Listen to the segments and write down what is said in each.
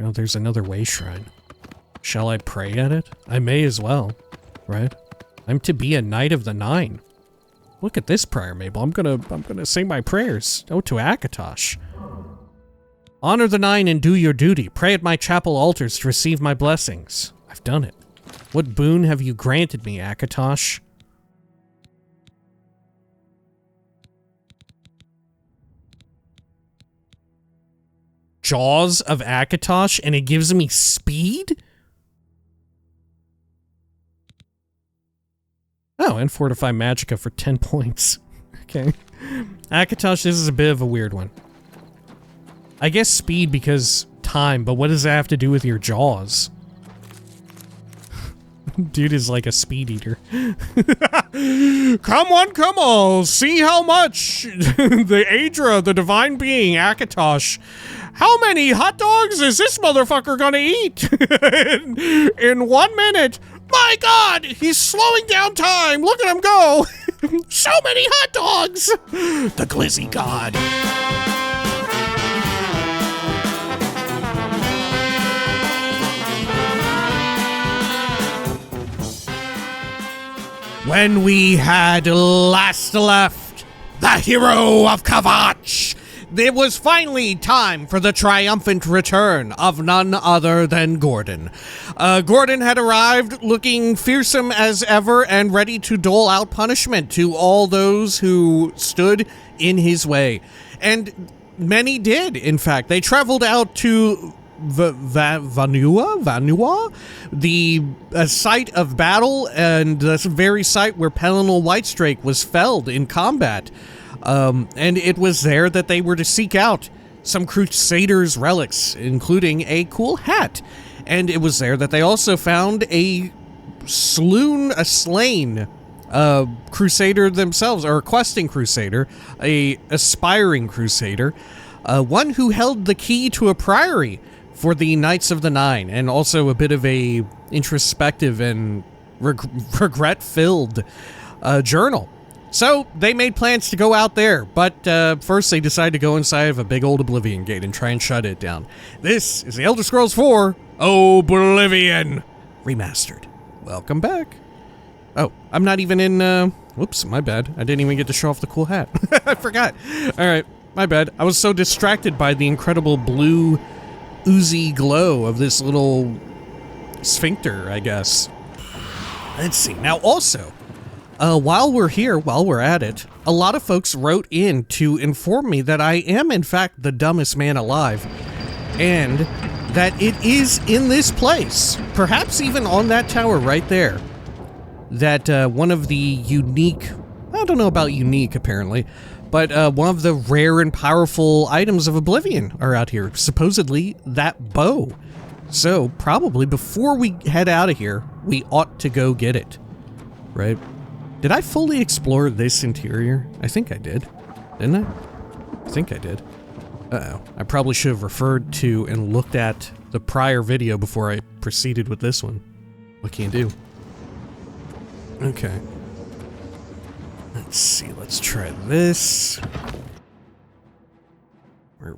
Oh, there's another way shrine. Shall I pray at it? I may as well, right? I'm to be a Knight of the Nine. Look at this prayer, Mabel. I'm gonna say my prayers. Oh, to Akatosh. Honor the Nine and do your duty. Pray at my chapel altars to receive my blessings. I've done it. What boon have you granted me, Akatosh? Jaws of Akatosh, and it gives me speed? Oh, and Fortify Magicka for 10 points. Okay. Akatosh, this is a bit of a weird one. I guess speed because time, but what does that have to do with your jaws? Dude is like a speed eater. Come on, see how much the Aedra, the divine being, Akatosh. How many hot dogs is this motherfucker gonna eat in 1 minute? My God, he's slowing down time. Look at him go. So many hot dogs. The Glizzy God. When we had last left the hero of Kavach, it was finally time for the triumphant return of none other than Gordon. Gordon had arrived looking fearsome as ever and ready to dole out punishment to all those who stood in his way. And many did, in fact. They traveled out to Vanua, the site of battle, and the very site where Pelinal Whitestrake was felled in combat. And it was there that they were to seek out some Crusaders' relics, including a cool hat. And it was there that they also found a slain Crusader themselves, or a questing Crusader, a aspiring Crusader, one who held the key to a priory for the Knights of the Nine, and also a bit of a introspective and regret-filled journal. So, they made plans to go out there, but first they decided to go inside of a big old Oblivion gate and try and shut it down. This is the Elder Scrolls 4 Oblivion Remastered. Welcome back. Oh, I'm not even in, whoops, my bad. I didn't even get to show off the cool hat. I forgot. Alright, my bad. I was so distracted by the incredible blue oozy glow of this little sphincter, I guess. Let's see. Now, also, while we're here, while we're at it, a lot of folks wrote in to inform me that I am, in fact, the dumbest man alive, and that it is in this place, perhaps even on that tower right there, that one of the unique, I don't know about unique, apparently, but one of the rare and powerful items of Oblivion are out here. Supposedly, that bow. So, probably before we head out of here, we ought to go get it. Right? Did I fully explore this interior? I think I did. Didn't I? I think I did. Uh-oh. I probably should have referred to and looked at the prior video before I proceeded with this one. What can you do? Okay. Let's see, let's try this.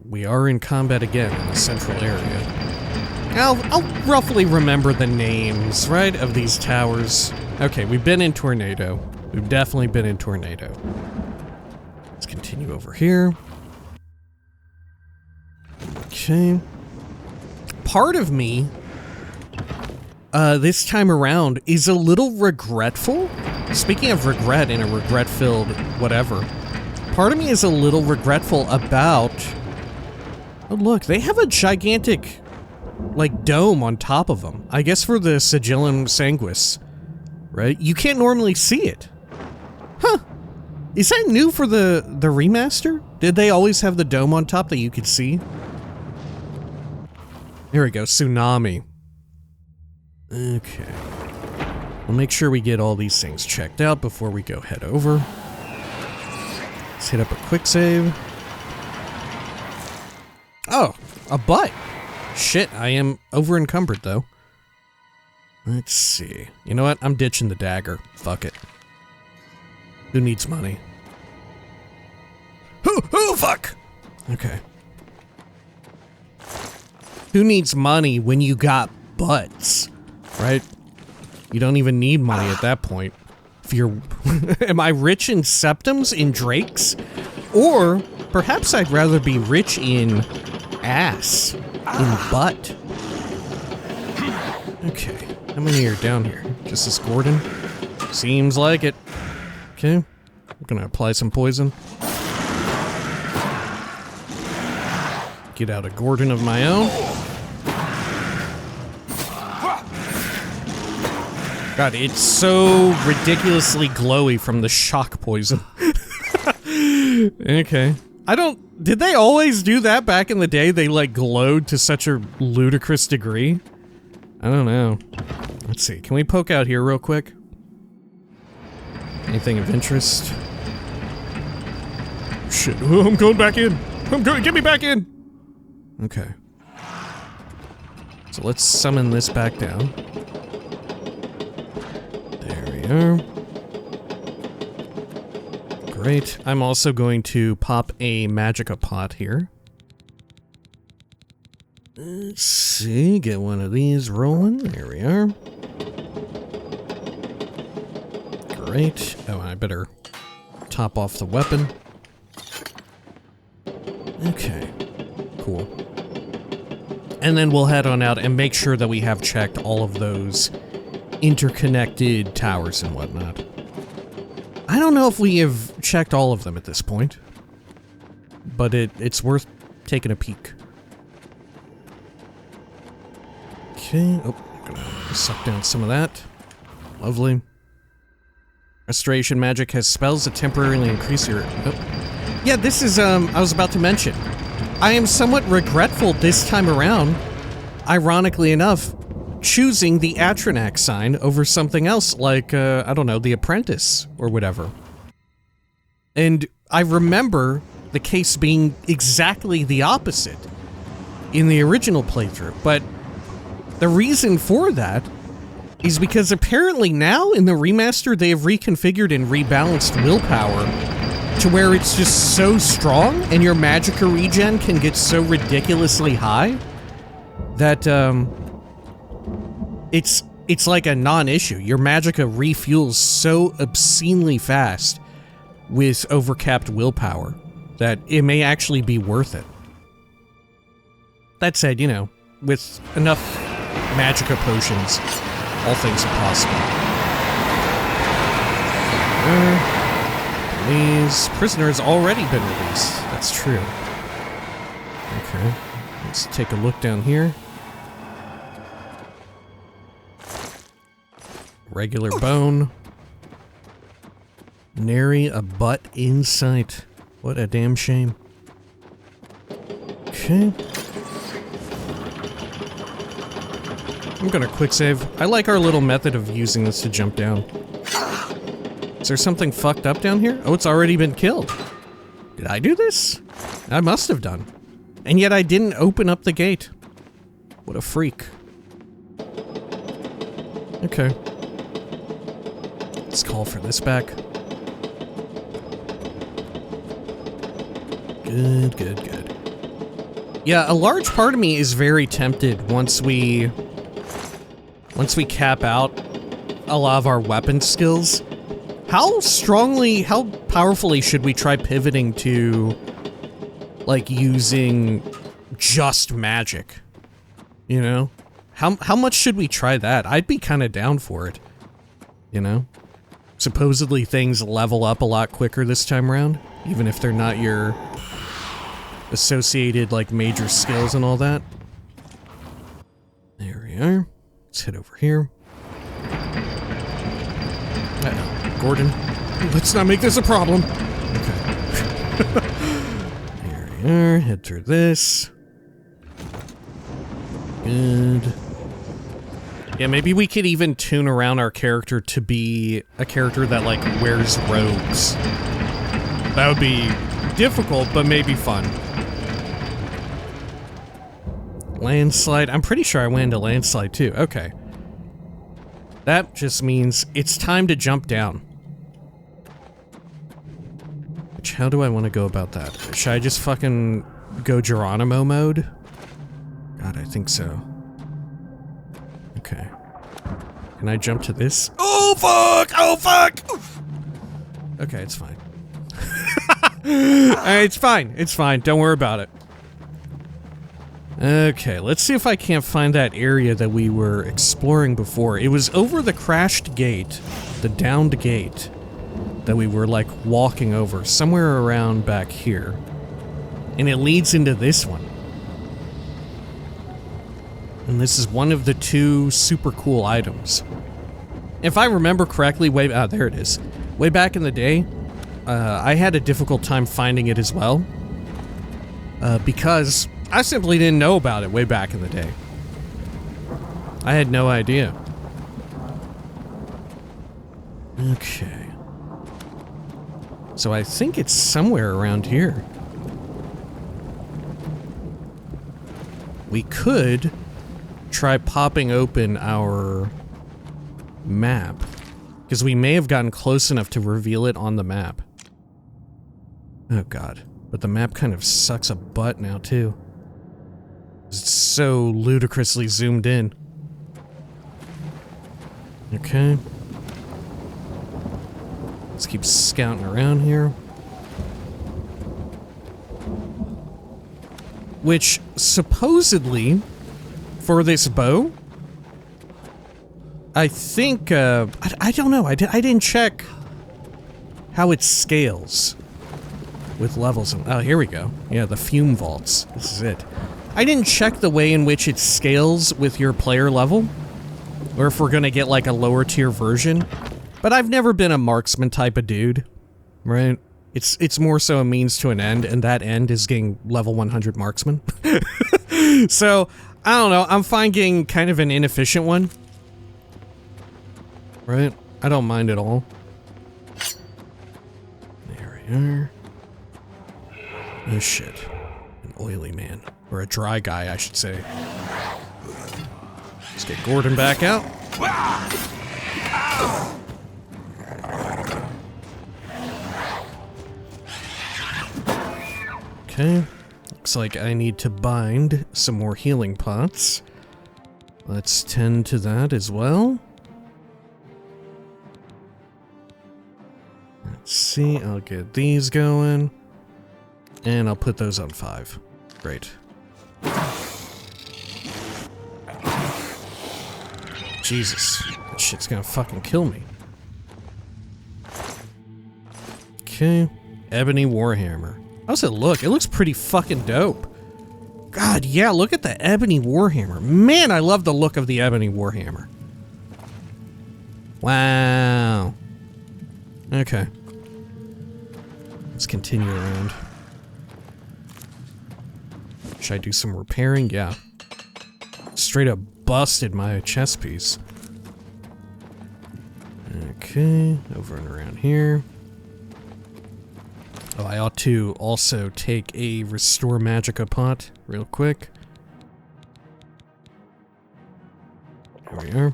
We are in combat again in the central area. I'll roughly remember the names, right, of these towers. Okay, we've been in Tornado. We've definitely been in Tornado. Let's continue over here. Okay. Part of me, this time around, is a little regretful. Speaking of regret in a regret-filled whatever, part of me is a little regretful about... Oh, look, they have a gigantic, like, dome on top of them. I guess for the Sigillum Sanguis, right? You can't normally see it. Huh. Is that new for the remaster? Did they always have the dome on top that you could see? There we go, Tsunami. Okay. We'll make sure we get all these things checked out before we go head over. Let's hit up a quick save. Oh, a butt. Shit, I am over encumbered though. Let's see. You know what? I'm ditching the dagger. Fuck it. Who needs money? Who? Fuck! Okay. Who needs money when you got butts, right? You don't even need money at that point. If you're... Am I rich in septums, in drakes? Or perhaps I'd rather be rich in ass, in butt. Okay, how many are down here? Just this Gordon? Seems like it. Okay, I'm gonna apply some poison. Get out a Gordon of my own. God, it's so ridiculously glowy from the shock poison. Okay. Did they always do that back in the day? They, like, glowed to such a ludicrous degree? I don't know. Let's see, can we poke out here real quick? Anything of interest? Shit, oh, I'm going back in! Get me back in! Okay. So let's summon this back down. There we are. Great. I'm also going to pop a Magicka pot here. Let's see, get one of these rolling. There we are. Great. Oh, I better top off the weapon. Okay. Cool. And then we'll head on out and make sure that we have checked all of those interconnected towers and whatnot. I don't know if we have checked all of them at this point, but it's worth taking a peek. Okay, oh, I'm gonna suck down some of that. Lovely. Restoration magic has spells that temporarily increase your... Oh. Yeah, this is, I was about to mention. I am somewhat regretful this time around, ironically enough, choosing the Atronach sign over something else like, I don't know, the Apprentice or whatever. And I remember the case being exactly the opposite in the original playthrough, but the reason for that is because apparently now in the remaster they have reconfigured and rebalanced willpower to where it's just so strong and your magicka regen can get so ridiculously high that it's like a non-issue. Your magicka refuels so obscenely fast with overcapped willpower that it may actually be worth it. That said, you know, with enough magicka potions, all things are possible. These prisoners already been released. That's true. Okay, let's take a look down here. Regular bone. Nary a butt in sight. What a damn shame. Okay. I'm gonna quick save. I like our little method of using this to jump down. Is there something fucked up down here? Oh, it's already been killed. Did I do this? I must have done. And yet I didn't open up the gate. What a freak. Okay. Let's call for this back. Good, good, good. Yeah, a large part of me is very tempted once we cap out a lot of our weapon skills. How powerfully should we try pivoting to, like, using just magic? You know? How much should we try that? I'd be kind of down for it. You know? Supposedly things level up a lot quicker this time around, even if they're not your associated, like, major skills and all that. There we are. Let's head over here. Uh-oh. Gordon. Let's not make this a problem. Okay. There we are. Head through this. Good. Yeah, maybe we could even tune around our character to be a character that, like, wears robes. That would be difficult, but maybe fun. Landslide. I'm pretty sure I went into landslide too. Okay. That just means it's time to jump down. Which, how do I want to go about that? Should I just fucking go Geronimo mode? God, I think so. Okay. Can I jump to this? Oh, fuck! Oh, fuck! Okay, it's fine. It's fine. It's fine. Don't worry about it. Okay, let's see if I can't find that area that we were exploring before. It was over the crashed gate, the downed gate, that we were, like, walking over. Somewhere around back here. And it leads into this one. And this is one of the 2 super cool items. If I remember correctly, there it is. Way back in the day, I had a difficult time finding it as well. Because I simply didn't know about it way back in the day. I had no idea. Okay. So I think it's somewhere around here. We could try popping open our map, because we may have gotten close enough to reveal it on the map. Oh god, but the map kind of sucks a butt now too. It's so ludicrously zoomed in. Okay. Let's keep scouting around here. Which, supposedly, for this bow, I think, I don't know, I didn't check how it scales with levels. Oh, here we go. Yeah, the fume vaults. This is it. I didn't check the way in which it scales with your player level, or if we're gonna get, like, a lower tier version. But I've never been a marksman type of dude, right? It's more so a means to an end, and that end is getting level 100 marksman. So, I don't know, I'm fine getting kind of an inefficient one. Right? I don't mind at all. There we are. Oh shit. An oily man. Or a dry guy, I should say. Let's get Gordon back out. Okay. Looks like I need to bind some more healing pots. Let's tend to that as well. Let's see, I'll get these going. And I'll put those on 5. Great. Jesus, that shit's gonna fucking kill me. Okay, Ebony Warhammer. How's it look? It looks pretty fucking dope. God, yeah, look at the Ebony Warhammer. Man, I love the look of the Ebony Warhammer. Wow. Okay. Let's continue around. Should I do some repairing? Yeah. Straight up busted my chest piece. Okay, over and around here. Oh, I ought to also take a Restore Magicka pot real quick. There we are.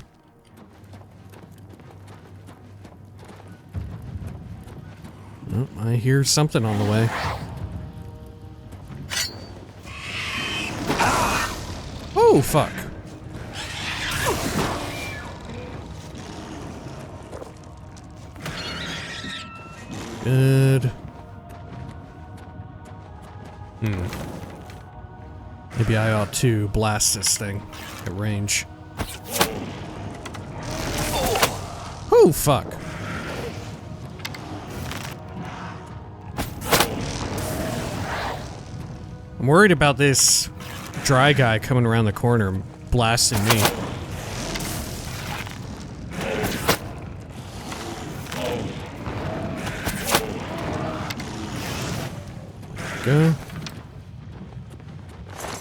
Oh, I hear something on the way. Oh, fuck. Good. Maybe I ought to blast this thing at range. Oh, fuck. I'm worried about this dry guy coming around the corner and blasting me. Go.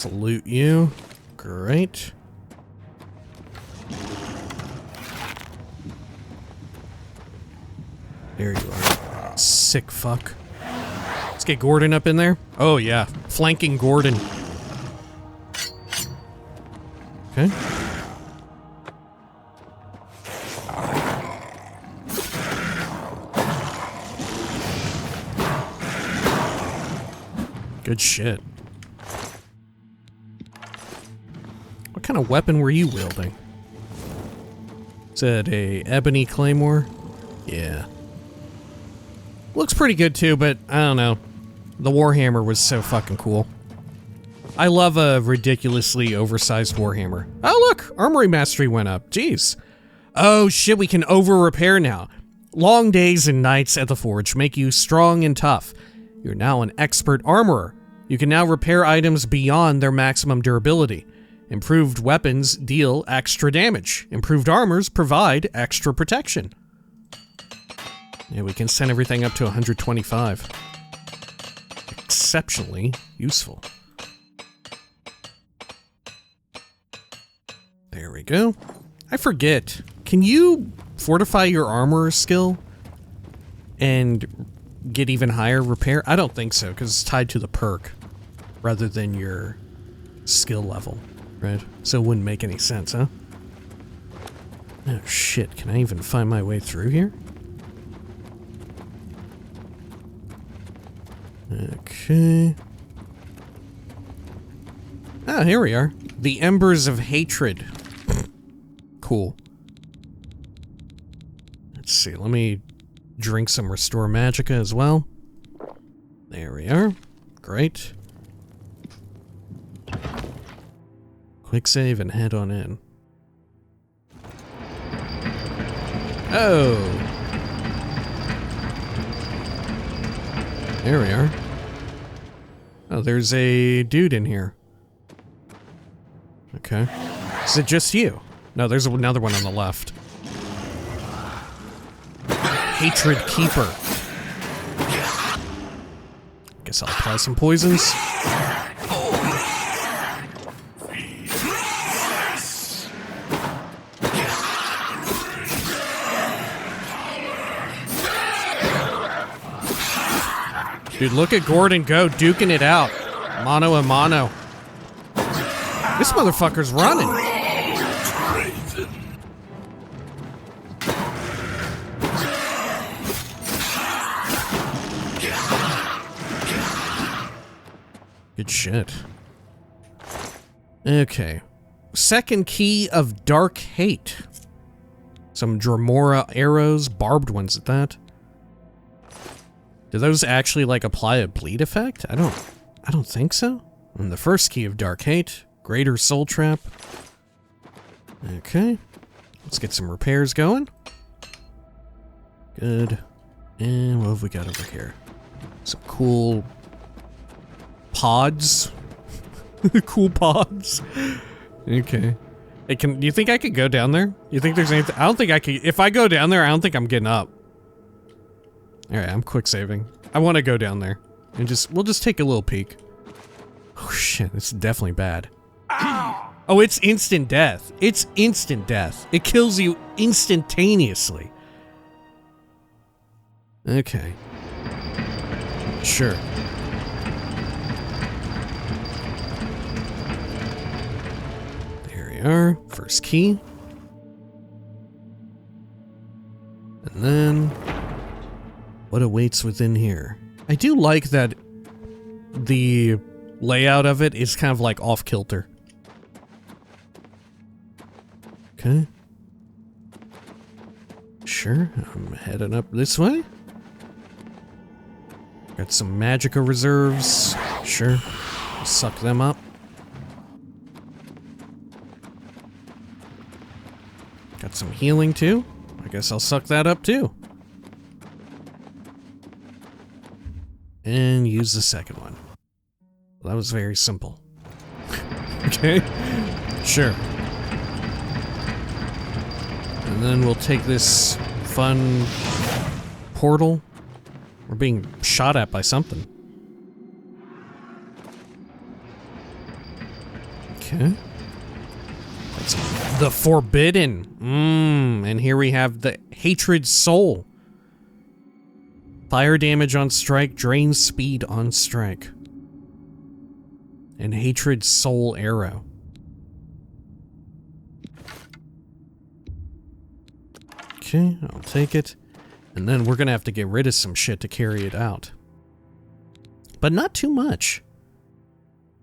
Let's loot you. Great. There you are. Sick fuck. Let's get Gordon up in there. Oh yeah, flanking Gordon. Okay. Good shit. kind of weapon were you wielding? Is that a ebony claymore? Yeah. Looks pretty good too, but I don't know. The Warhammer was so fucking cool. I love a ridiculously oversized Warhammer. Oh look, armory mastery went up. Jeez. Oh shit, we can over-repair now. Long days and nights at the forge make you strong and tough. You're now an expert armorer. You can now repair items beyond their maximum durability. Improved weapons deal extra damage. Improved armors provide extra protection. Yeah, we can send everything up to 125. Exceptionally useful. There we go. I forget. Can you fortify your armor skill and get even higher repair? I don't think so, because it's tied to the perk rather than your skill level, right? So it wouldn't make any sense, huh? Oh shit, can I even find my way through here? Okay. Ah, here we are. The Embers of Hatred. Cool. Let's see, let me drink some Restore Magicka as well. There we are. Great. Quick save and head on in. Oh! There we are. Oh, there's a dude in here. Okay. Is it just you? No, there's another one on the left. Hatred Keeper. Guess I'll apply some poisons. Dude, look at Gordon go, duking it out. Mano a mano. This motherfucker's running. Good shit. Okay. Second key of Dark Hate. Some Dremora arrows, barbed ones at that. Do those actually, like, apply a bleed effect? I don't think so. And the first key of Dark Hate, Greater Soul Trap. Okay. Let's get some repairs going. Good. And what have we got over here? Some cool pods. Cool pods. Okay. Hey, do you think I could go down there? You think there's anything? I don't think I could. If I go down there, I don't think I'm getting up. Alright, I'm quick saving. I want to go down there. And we'll just take a little peek. Oh shit, this is definitely bad. Ow! Oh, it's instant death. It's instant death. It kills you instantaneously. Okay. Sure. There we are. First key. And then what awaits within here? I do like that the layout of it is kind of like off-kilter. Okay. Sure, I'm heading up this way. Got some Magicka reserves. Sure. Suck them up. Got some healing too. I guess I'll suck that up too. And use the second one. Well, that was very simple. Okay. Sure. And then we'll take this fun portal. We're being shot at by something. Okay. That's the Forbidden. And here we have the Hatred Soul. Fire damage on strike, drains speed on strike. And Hatred Soul Arrow. Okay, I'll take it. And then we're gonna have to get rid of some shit to carry it out. But not too much.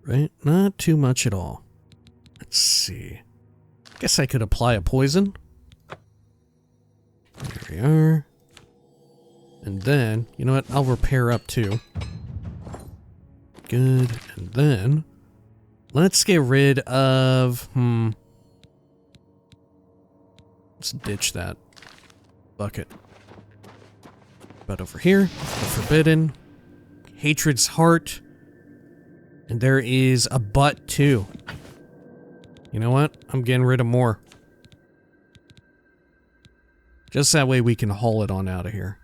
Right? Not too much at all. Let's see. Guess I could apply a poison. There we are. And then, you know what? I'll repair up too. Good. And then, let's get rid of, let's ditch that bucket. But over here, the Forbidden, Hatred's Heart, and there is a butt too. You know what? I'm getting rid of more. Just that way we can haul it on out of here.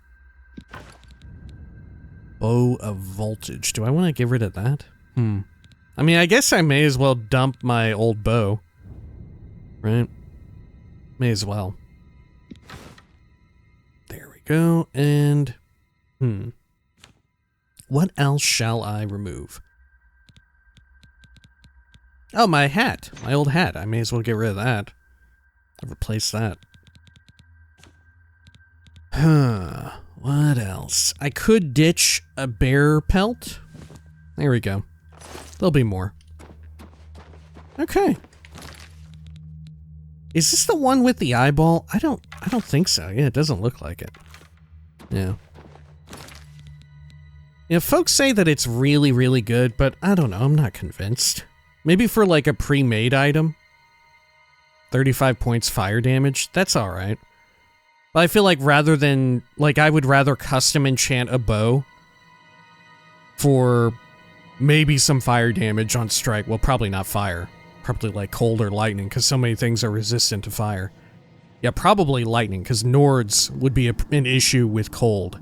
Bow of Voltage. Do I want to get rid of that? I mean, I guess I may as well dump my old bow. Right? May as well. There we go, and... What else shall I remove? Oh, my hat. My old hat. I may as well get rid of that. Replace that. What else? I could ditch a bear pelt. There we go. There'll be more. Okay. Is this the one with the eyeball? I don't think so. Yeah, it doesn't look like it. Yeah. You know, folks say that it's really, really good, but I don't know. I'm not convinced. Maybe for like a pre-made item. 35 points fire damage. That's alright. But I feel like rather than... Like, I would rather custom enchant a bow for maybe some fire damage on strike. Well, probably not fire. Probably like cold or lightning, because so many things are resistant to fire. Yeah, probably lightning, because Nords would be an issue with cold.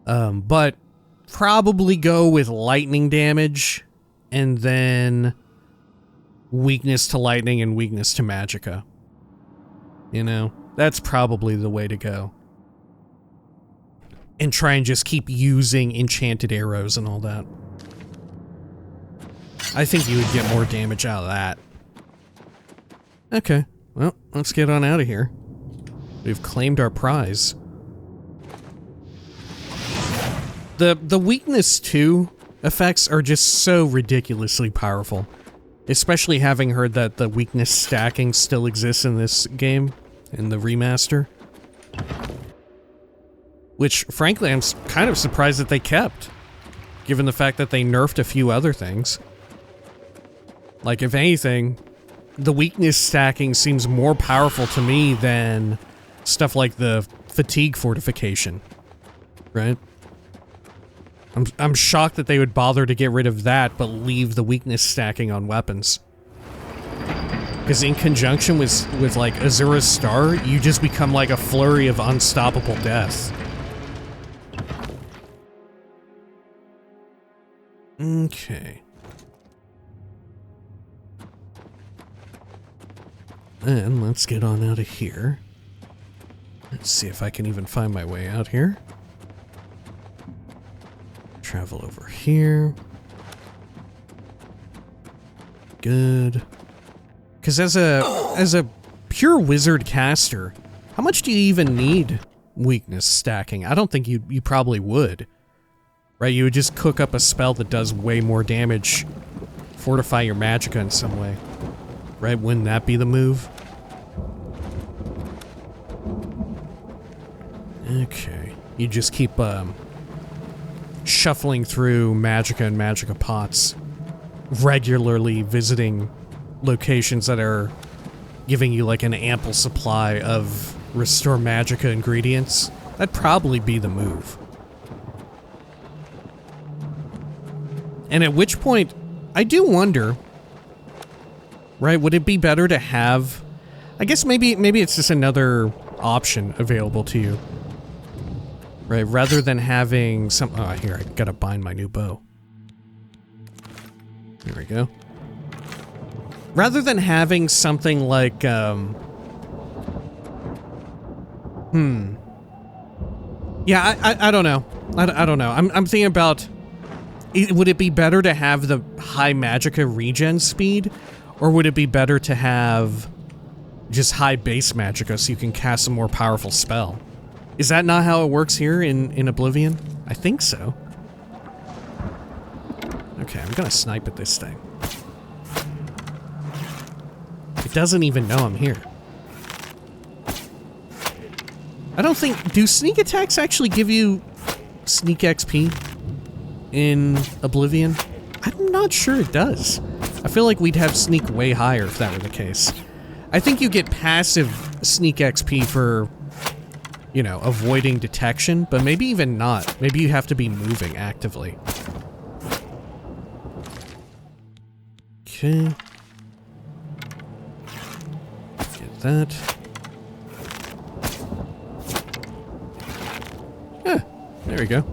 But probably go with lightning damage, and then weakness to lightning and weakness to magicka. You know? That's probably the way to go. And try and just keep using enchanted arrows and all that. I think you would get more damage out of that. Okay, well, let's get on out of here. We've claimed our prize. The weakness 2 effects are just so ridiculously powerful. Especially having heard that the weakness stacking still exists in this game. In the remaster. Which, frankly, I'm kind of surprised that they kept. Given the fact that they nerfed a few other things. Like, if anything, the weakness stacking seems more powerful to me than stuff like the fatigue fortification. Right? I'm shocked that they would bother to get rid of that, but leave the weakness stacking on weapons. Because in conjunction with like Azura's Star, you just become like a flurry of unstoppable death. Okay. Then let's get on out of here. Let's see if I can even find my way out here. Travel over here. Good. Because as a pure wizard caster, how much do you even need weakness stacking? I don't think you probably would. Right? You would just cook up a spell that does way more damage. Fortify your magicka in some way. Right? Wouldn't that be the move? Okay. You just keep shuffling through magicka and magicka pots. Regularly visiting locations that are giving you like an ample supply of restore magicka ingredients. That'd probably be the move. And at which point, I do wonder, right, would it be better to have, I guess maybe it's just another option available to you. Right, rather than having some, oh, here, I gotta bind my new bow. There we go. Rather than having something like, yeah, I don't know. I don't know. I'm thinking about, would it be better to have the high magicka regen speed, or would it be better to have just high base magicka so you can cast a more powerful spell? Is that not how it works here in Oblivion? I think so. Okay, I'm gonna snipe at this thing. it doesn't even know I'm here. I don't think... Do sneak attacks actually give you sneak XP in Oblivion? I'm not sure it does. I feel like we'd have sneak way higher if that were the case. I think you get passive sneak XP for, you know, avoiding detection, but maybe even not. Maybe you have to be moving actively. Okay. Get that. Yeah, there we go.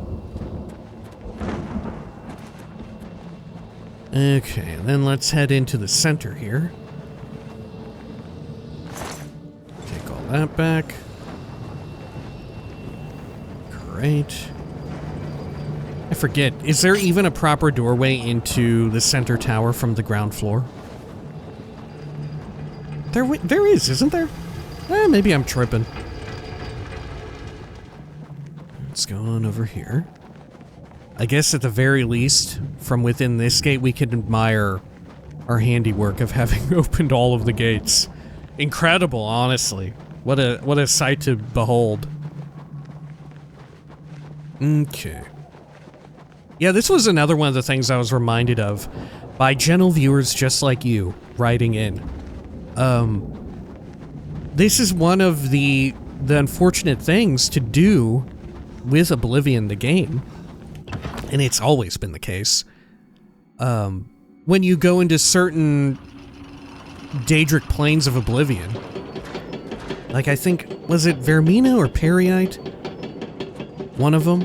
Okay, then let's head into the center here. Take all that back. Great. I forget, is there even a proper doorway into the center tower from the ground floor? There is, isn't there? Maybe I'm tripping. Let's go on over here. I guess at the very least, from within this gate, we can admire our handiwork of having opened all of the gates. Incredible, honestly. What a sight to behold. Okay. Yeah, this was another one of the things I was reminded of by gentle viewers just like you, writing in. This is one of the unfortunate things to do with Oblivion, the game. And it's always been the case. When you go into certain Daedric planes of Oblivion, like I think, was it Vermina or Periite? One of them?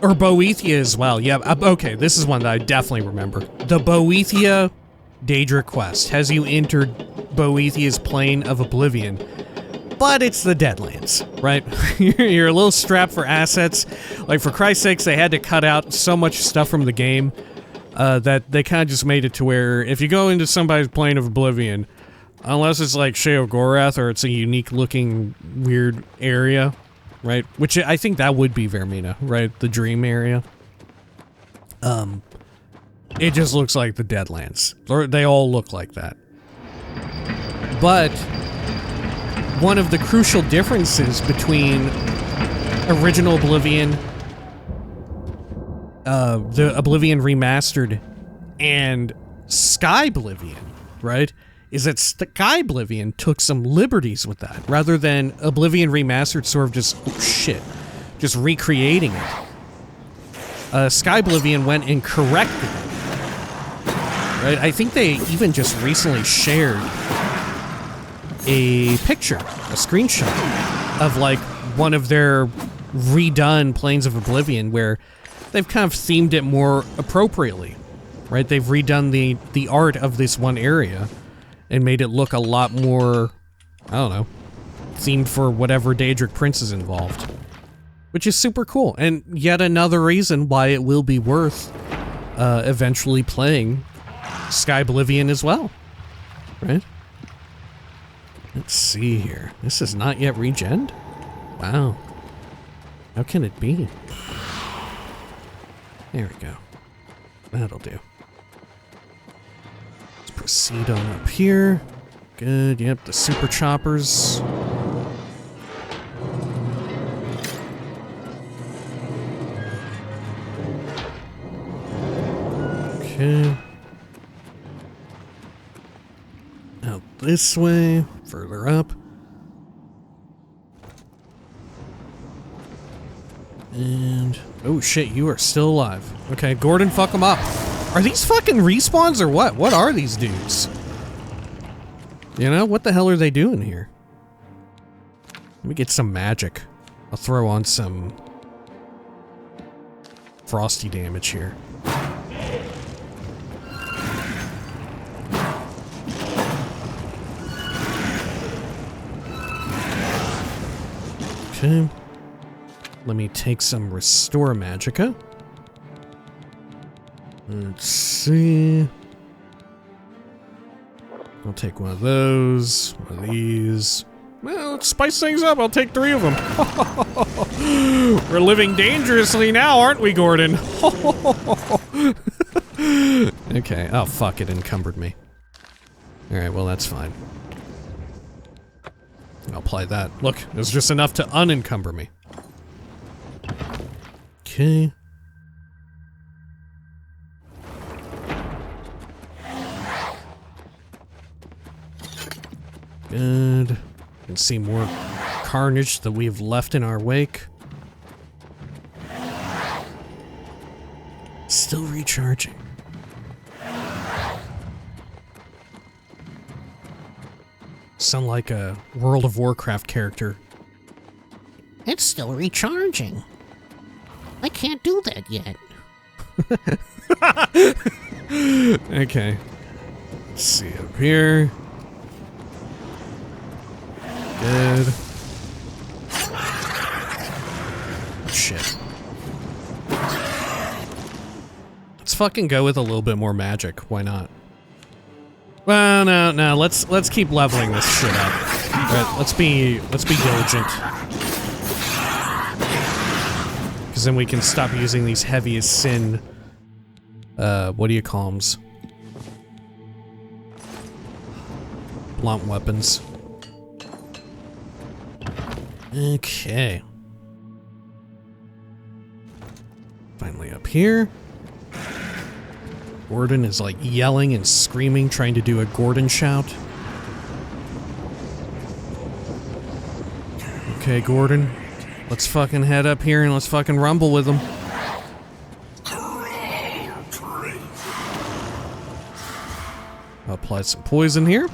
Or Boethia as well. Yeah, okay, this is one that I definitely remember. The Boethia Daedric quest has you entered Boethia's plane of Oblivion. But it's the Deadlands, right? You're a little strapped for assets. Like, for Christ's sakes, they had to cut out so much stuff from the game that they kind of just made it to where if you go into somebody's plane of Oblivion, unless it's like Sheogorath or it's a unique-looking, weird area, right? Which I think that would be Vermina, right? The dream area. It just looks like the Deadlands. Or they all look like that. But one of the crucial differences between original Oblivion, the Oblivion Remastered, and Skyblivion, right, is that Skyblivion took some liberties with that, rather than Oblivion Remastered sort of just, oh shit, just recreating it. Skyblivion went and corrected it. Right? I think they even just recently shared a picture, a screenshot of like one of their redone Planes of Oblivion where they've kind of themed it more appropriately, right? They've redone the art of this one area and made it look a lot more, I don't know, themed for whatever Daedric prince is involved, which is super cool. And yet another reason why it will be worth eventually playing Skyblivion as well, right? Let's see here. This is not yet regened? Wow. How can it be? There we go. That'll do. Let's proceed on up here. Good, yep, the super choppers. Okay. Out this way, further up. And, oh shit, you are still alive. Okay, Gordon, fuck them up. Are these fucking respawns or what? What are these dudes? You know, what the hell are they doing here? Let me get some magic. I'll throw on some frosty damage here. Okay. Let me take some Restore Magicka. Let's see. I'll take one of those, one of these. Well, let's spice things up. I'll take 3 of them. We're living dangerously now, aren't we, Gordon? Okay. Oh, fuck. It encumbered me. Alright, well that's fine. I'll apply that. Look, it was just enough to unencumber me. Okay. Good. You can see more carnage that we've left in our wake. Still recharging. Sound like a World of Warcraft character. It's still recharging. I can't do that yet. Okay. Let's see up here. Good. Shit. Let's fucking go with a little bit more magic. Why not? Well, no. Let's keep leveling this shit up. All right, let's be diligent. Because then we can stop using these heavy as sin. What do you call them? Blunt weapons. Okay. Finally up here. Gordon is like yelling and screaming, trying to do a Gordon shout. Okay, Gordon. Let's fucking head up here and let's fucking rumble with him. I'll apply some poison here.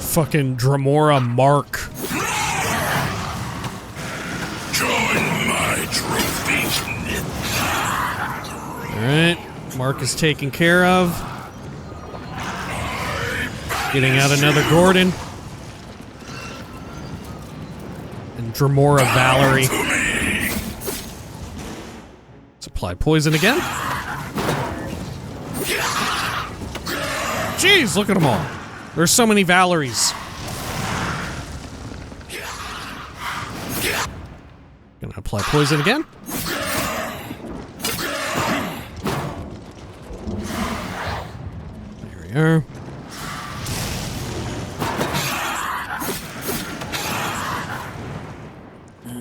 Fucking Dremora Mark. Join my trophies. Alright, Mark is taken care of. Getting out another Gordon. And Dremora Valerie. Let's apply poison again. Jeez, look at them all. There's so many Valeries. Gonna apply poison again. There we are.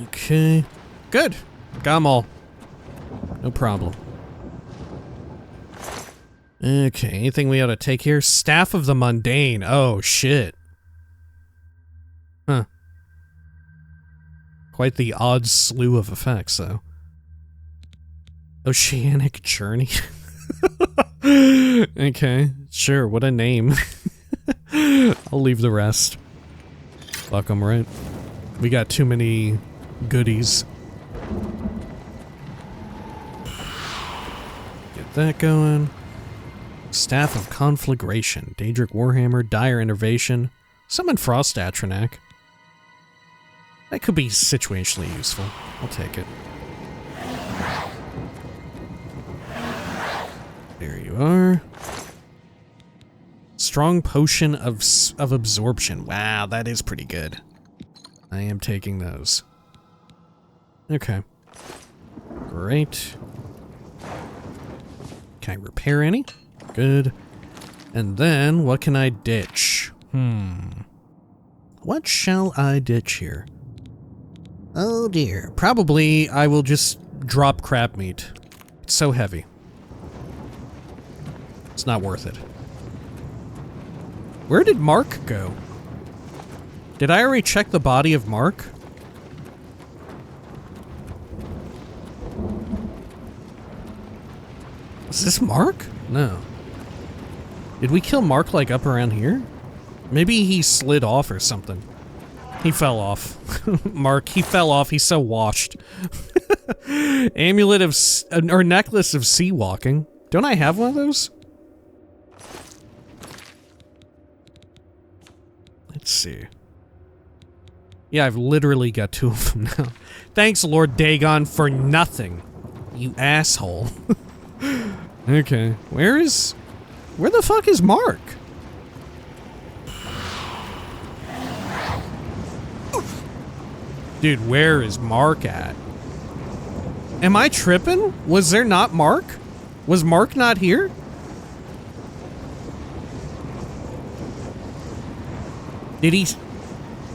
Okay. Good. Got them all. No problem. Okay, anything we ought to take here? Staff of the Mundane. Oh, shit. Huh. Quite the odd slew of effects, though. Oceanic Journey. Okay, sure, what a name. I'll leave the rest. Fuck 'em, right? We got too many goodies. Get that going. Staff of Conflagration, Daedric Warhammer, Dire Innervation, Summon Frost Atronak. That could be situationally useful. I'll take it. There you are. Strong Potion of Absorption. Wow, that is pretty good. I am taking those. Okay. Great. Can I repair any? Good. And then, what can I ditch? What shall I ditch here? Oh dear. Probably, I will just drop crab meat. It's so heavy. It's not worth it. Where did Mark go? Did I already check the body of Mark? Is this Mark? No. Did we kill Mark, like, up around here? Maybe he slid off or something. He fell off. Mark, he fell off. He's so washed. Amulet of... or necklace of sea walking. Don't I have one of those? Let's see. Yeah, I've literally got 2 of them now. Thanks, Lord Dagon, for nothing. You asshole. Okay. Where the fuck is Mark? Dude, where is Mark at? Am I tripping? Was there not Mark? Was Mark not here? Did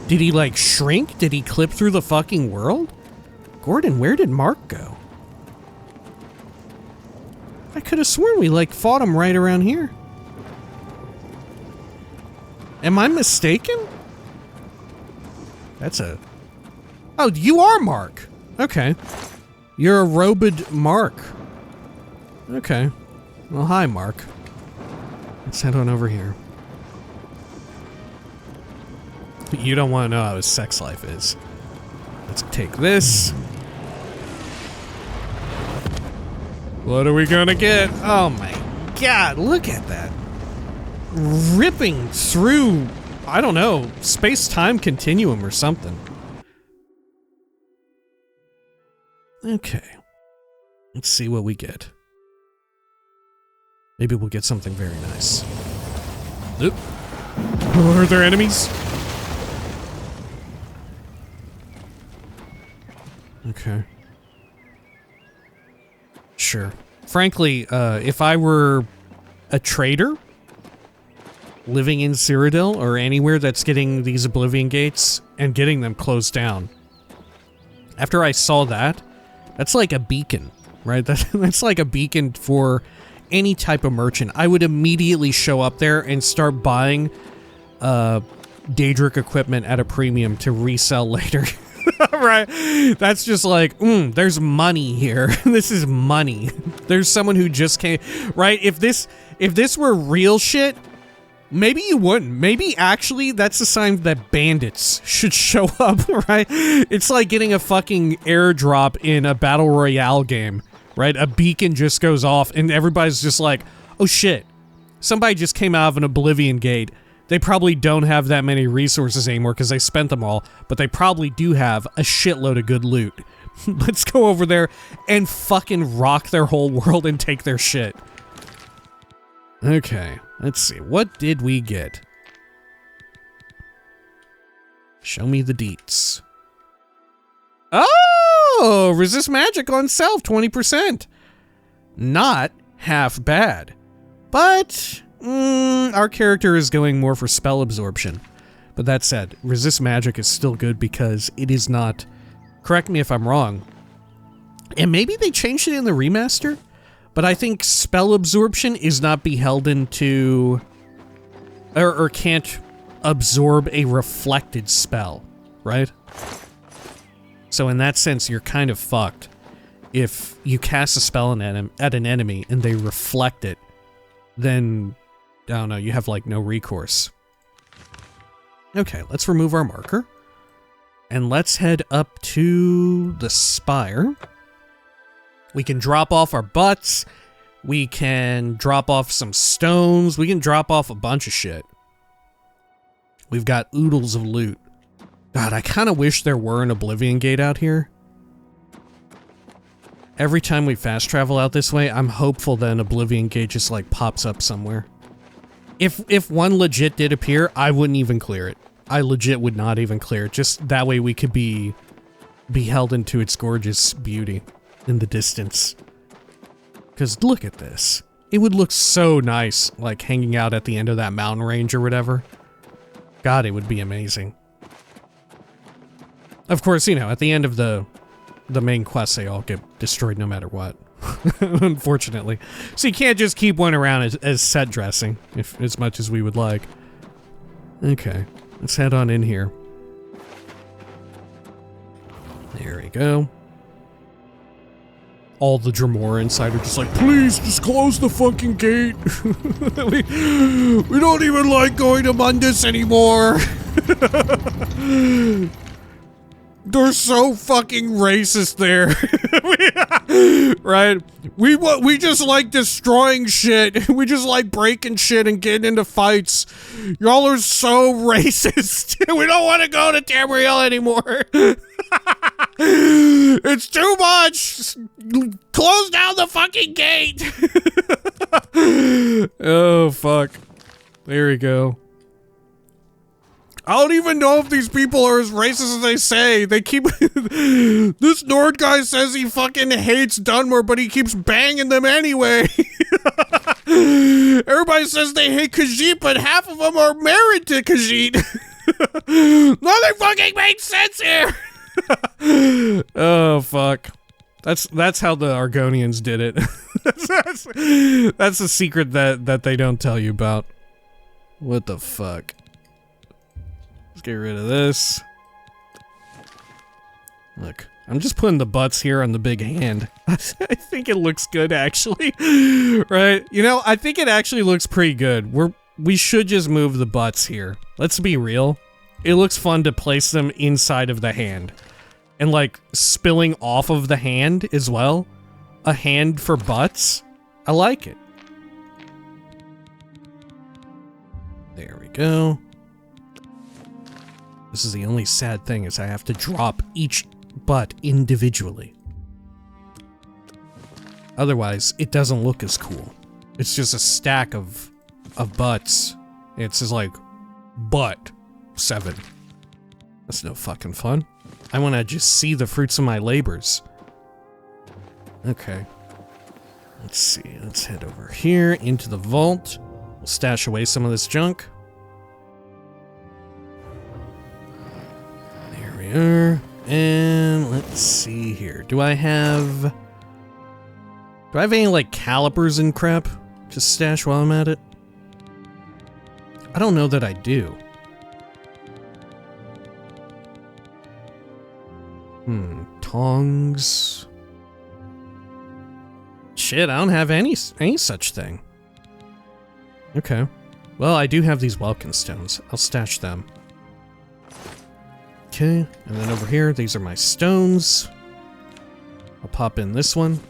he like shrink? Did he clip through the fucking world? Gordon, where did Mark go? I could have sworn we like fought him right around here. Am I mistaken? That's a... Oh, you are Mark. Okay. You're a robed Mark. Okay. Well, hi, Mark. Let's head on over here. You don't want to know how his sex life is. Let's take this. What are we gonna get? Oh my god, look at that. Ripping through, I don't know, space-time continuum or something. Okay. Let's see what we get. Maybe we'll get something very nice. Oop. Are there enemies? Okay. Sure. Frankly, if I were a trader living in Cyrodiil or anywhere that's getting these Oblivion gates and getting them closed down, after I saw that, that's like a beacon, right? That's like a beacon for any type of merchant. I would immediately show up there and start buying Daedric equipment at a premium to resell later. Right? That's just like, there's money here. This is money. There's someone who just came, right? If this were real shit, maybe you wouldn't. Maybe actually that's a sign that bandits should show up, right? It's like getting a fucking airdrop in a battle royale game, right? A beacon just goes off and everybody's just like, oh shit, somebody just came out of an Oblivion gate. They probably don't have that many resources anymore because they spent them all, but they probably do have a shitload of good loot. Let's go over there and fucking rock their whole world and take their shit. Okay, let's see. What did we get? Show me the deets. Oh! Resist magic on self, 20%. Not half bad. But... our character is going more for spell absorption. But that said, resist magic is still good because it is not... Correct me if I'm wrong. And maybe they changed it in the remaster? But I think spell absorption is not beholden to... Or can't absorb a reflected spell, right? So in that sense, you're kind of fucked. If you cast a spell at an enemy and they reflect it, then... I don't know, you have like no recourse. Okay, let's remove our marker. And let's head up to the spire. We can drop off our butts. We can drop off some stones. We can drop off a bunch of shit. We've got oodles of loot. God, I kind of wish there were an Oblivion gate out here. Every time we fast travel out this way, I'm hopeful that an Oblivion gate just like pops up somewhere. If one legit did appear, I wouldn't even clear it. I legit would not even clear it. Just that way we could be held into its gorgeous beauty in the distance. Because look at this. It would look so nice, like hanging out at the end of that mountain range or whatever. God, it would be amazing. Of course, you know, at the end of the main quest, they all get destroyed no matter what. Unfortunately. So you can't just keep one around as set dressing, as much as we would like. Okay, let's head on in here. There we go. All the Dremora inside are just like, please, just close the fucking gate. we don't even like going to Mundus anymore. They're so fucking racist there. Right? We just like destroying shit. We just like breaking shit and getting into fights. Y'all are so racist. We don't want to go to Tamriel anymore. It's too much. Close down the fucking gate. Oh, fuck. There we go. I don't even know if these people are as racist as they say. They keep... This Nord guy says he fucking hates Dunmer, but he keeps banging them anyway. Everybody says they hate Khajiit, but half of them are married to Khajiit. Nothing fucking made sense here! Oh, fuck. That's how the Argonians did it. That's a secret that they don't tell you about. What the fuck? Let's get rid of this. Look, I'm just putting the butts here on the big hand. I think it looks good, actually. Right? You know, I think it actually looks pretty good. We should just move the butts here. Let's be real. It looks fun to place them inside of the hand. And like spilling off of the hand as well. A hand for butts. I like it. There we go. This is the only sad thing is I have to drop each butt individually. Otherwise, it doesn't look as cool. It's just a stack of butts. It's just like, butt 7. That's no fucking fun. I want to just see the fruits of my labors. Okay. Let's see. Let's head over here into the vault. We'll stash away some of this junk. There we are. And let's see here. Do I have any like calipers and crap to stash while I'm at it? I don't know that I do. Tongs. Shit, I don't have any such thing. Okay. Well, I do have these Welkin stones. I'll stash them. Okay, and then over here, these are my stones. I'll pop in this one.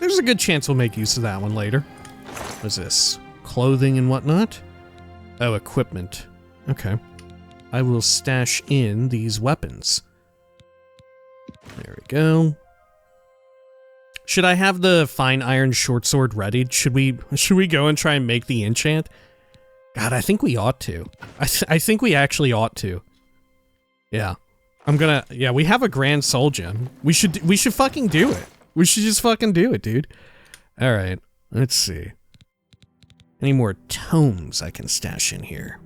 There's a good chance we'll make use of that one later. What's this? Clothing and whatnot? Oh, equipment. Okay. I will stash in these weapons. There we go. Should I have the fine iron short sword ready? Should we go and try and make the enchant? God, I think we ought to. I think we actually ought to. Yeah. Yeah, we have a grand soul gem. We should fucking do it. We should just fucking do it, dude. Alright, let's see. Any more tomes I can stash in here?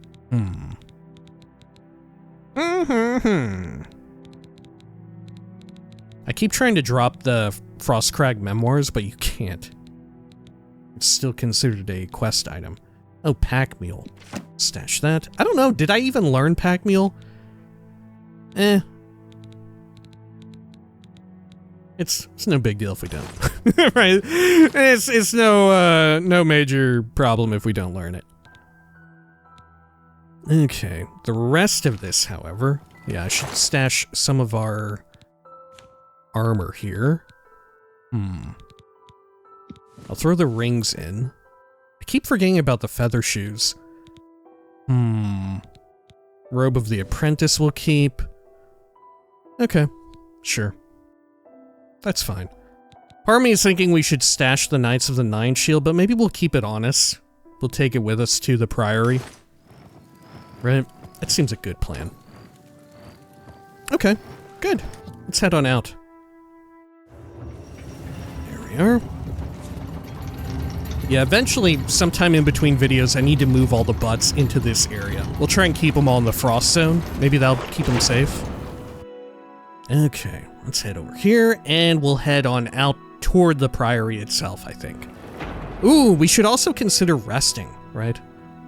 I keep trying to drop the Frostcrag memoirs, but you can't. It's still considered a quest item. Oh, pack mule. Stash that. I don't know, did I even learn pack mule? It's no big deal if we don't. Right? It's no major problem if we don't learn it. Okay, the rest of this, however, yeah, I should stash some of our armor here. I'll throw the rings in. I keep forgetting about the feather shoes. Robe of the Apprentice we'll keep. Okay, sure. That's fine. Part of me is thinking we should stash the Knights of the Nine shield, but maybe we'll keep it on us. We'll take it with us to the Priory. Right? That seems a good plan. Okay, good. Let's head on out. There we are. Yeah, eventually, sometime in between videos, I need to move all the butts into this area. We'll try and keep them all in the frost zone. Maybe that'll keep them safe. Okay, let's head over here, and we'll head on out toward the Priory itself, I think. Ooh, we should also consider resting, right?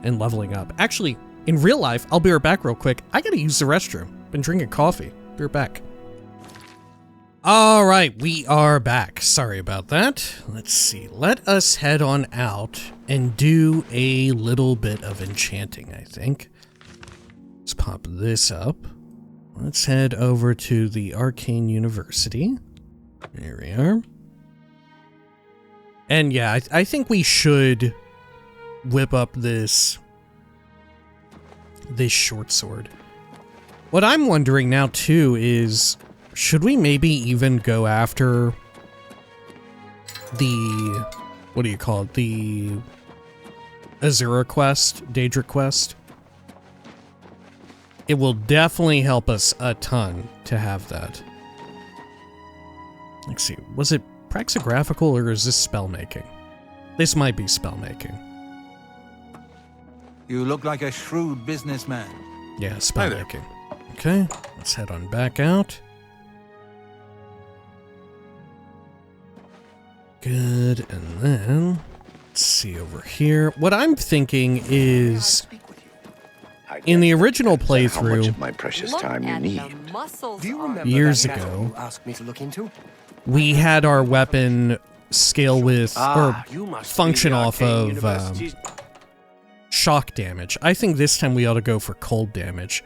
And leveling up. Actually, in real life, I'll be right back real quick. I gotta use the restroom. Been drinking coffee. Be right back. Alright, we are back. Sorry about that. Let's see. Let us head on out and do a little bit of enchanting, I think. Let's pop this up. Let's head over to the Arcane University. There we are. And yeah, I think we should whip up this short sword. What I'm wondering now too is, should we maybe even go after the, what do you call it, the Azura quest, Daedric quest? It will definitely help us a ton to have that. Let's see, was it praxographical or is this spellmaking? This might be spellmaking. You look like a shrewd businessman. Yeah, spell making. Okay, let's head on back out. Good, and then let's see over here. What I'm thinking is, in the original playthrough, My precious time you need. Do you remember years that ago, you asked me to look into? we had our weapon scale with, or You must function be the off Arcane of University's- shock damage. I think this time we ought to go for cold damage.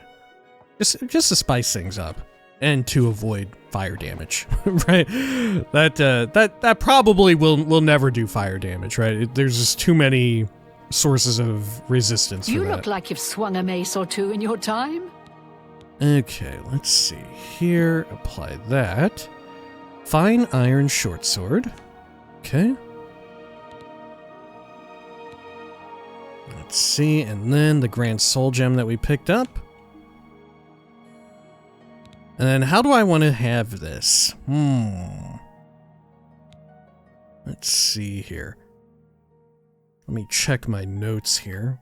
Just to spice things up. And to avoid fire damage, right? That probably will never do fire damage, right? There's just too many sources of resistance for You that. look like you've swung a mace or two in your time. Okay, let's see here. Apply that. Fine iron short sword. Okay. Let's see, and then the grand soul gem that we picked up. And then how do I want to have this? Let's see here. Let me check my notes here.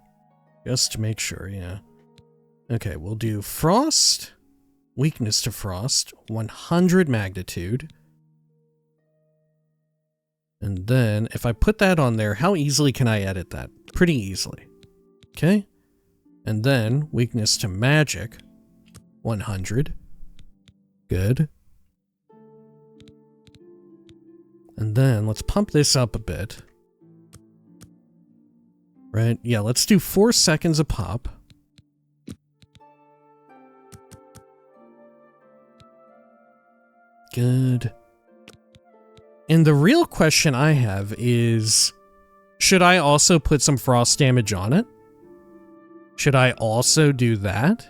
Just to make sure, yeah. Okay, we'll do frost. Weakness to frost. 100 magnitude. And then, if I put that on there, how easily can I edit that? Pretty easily. Okay. And then, weakness to magic. 100. Good. And then let's pump this up a bit. Right? Yeah, let's do 4 seconds a pop. Good. And the real question I have is, should I also put some frost damage on it? Should I also do that?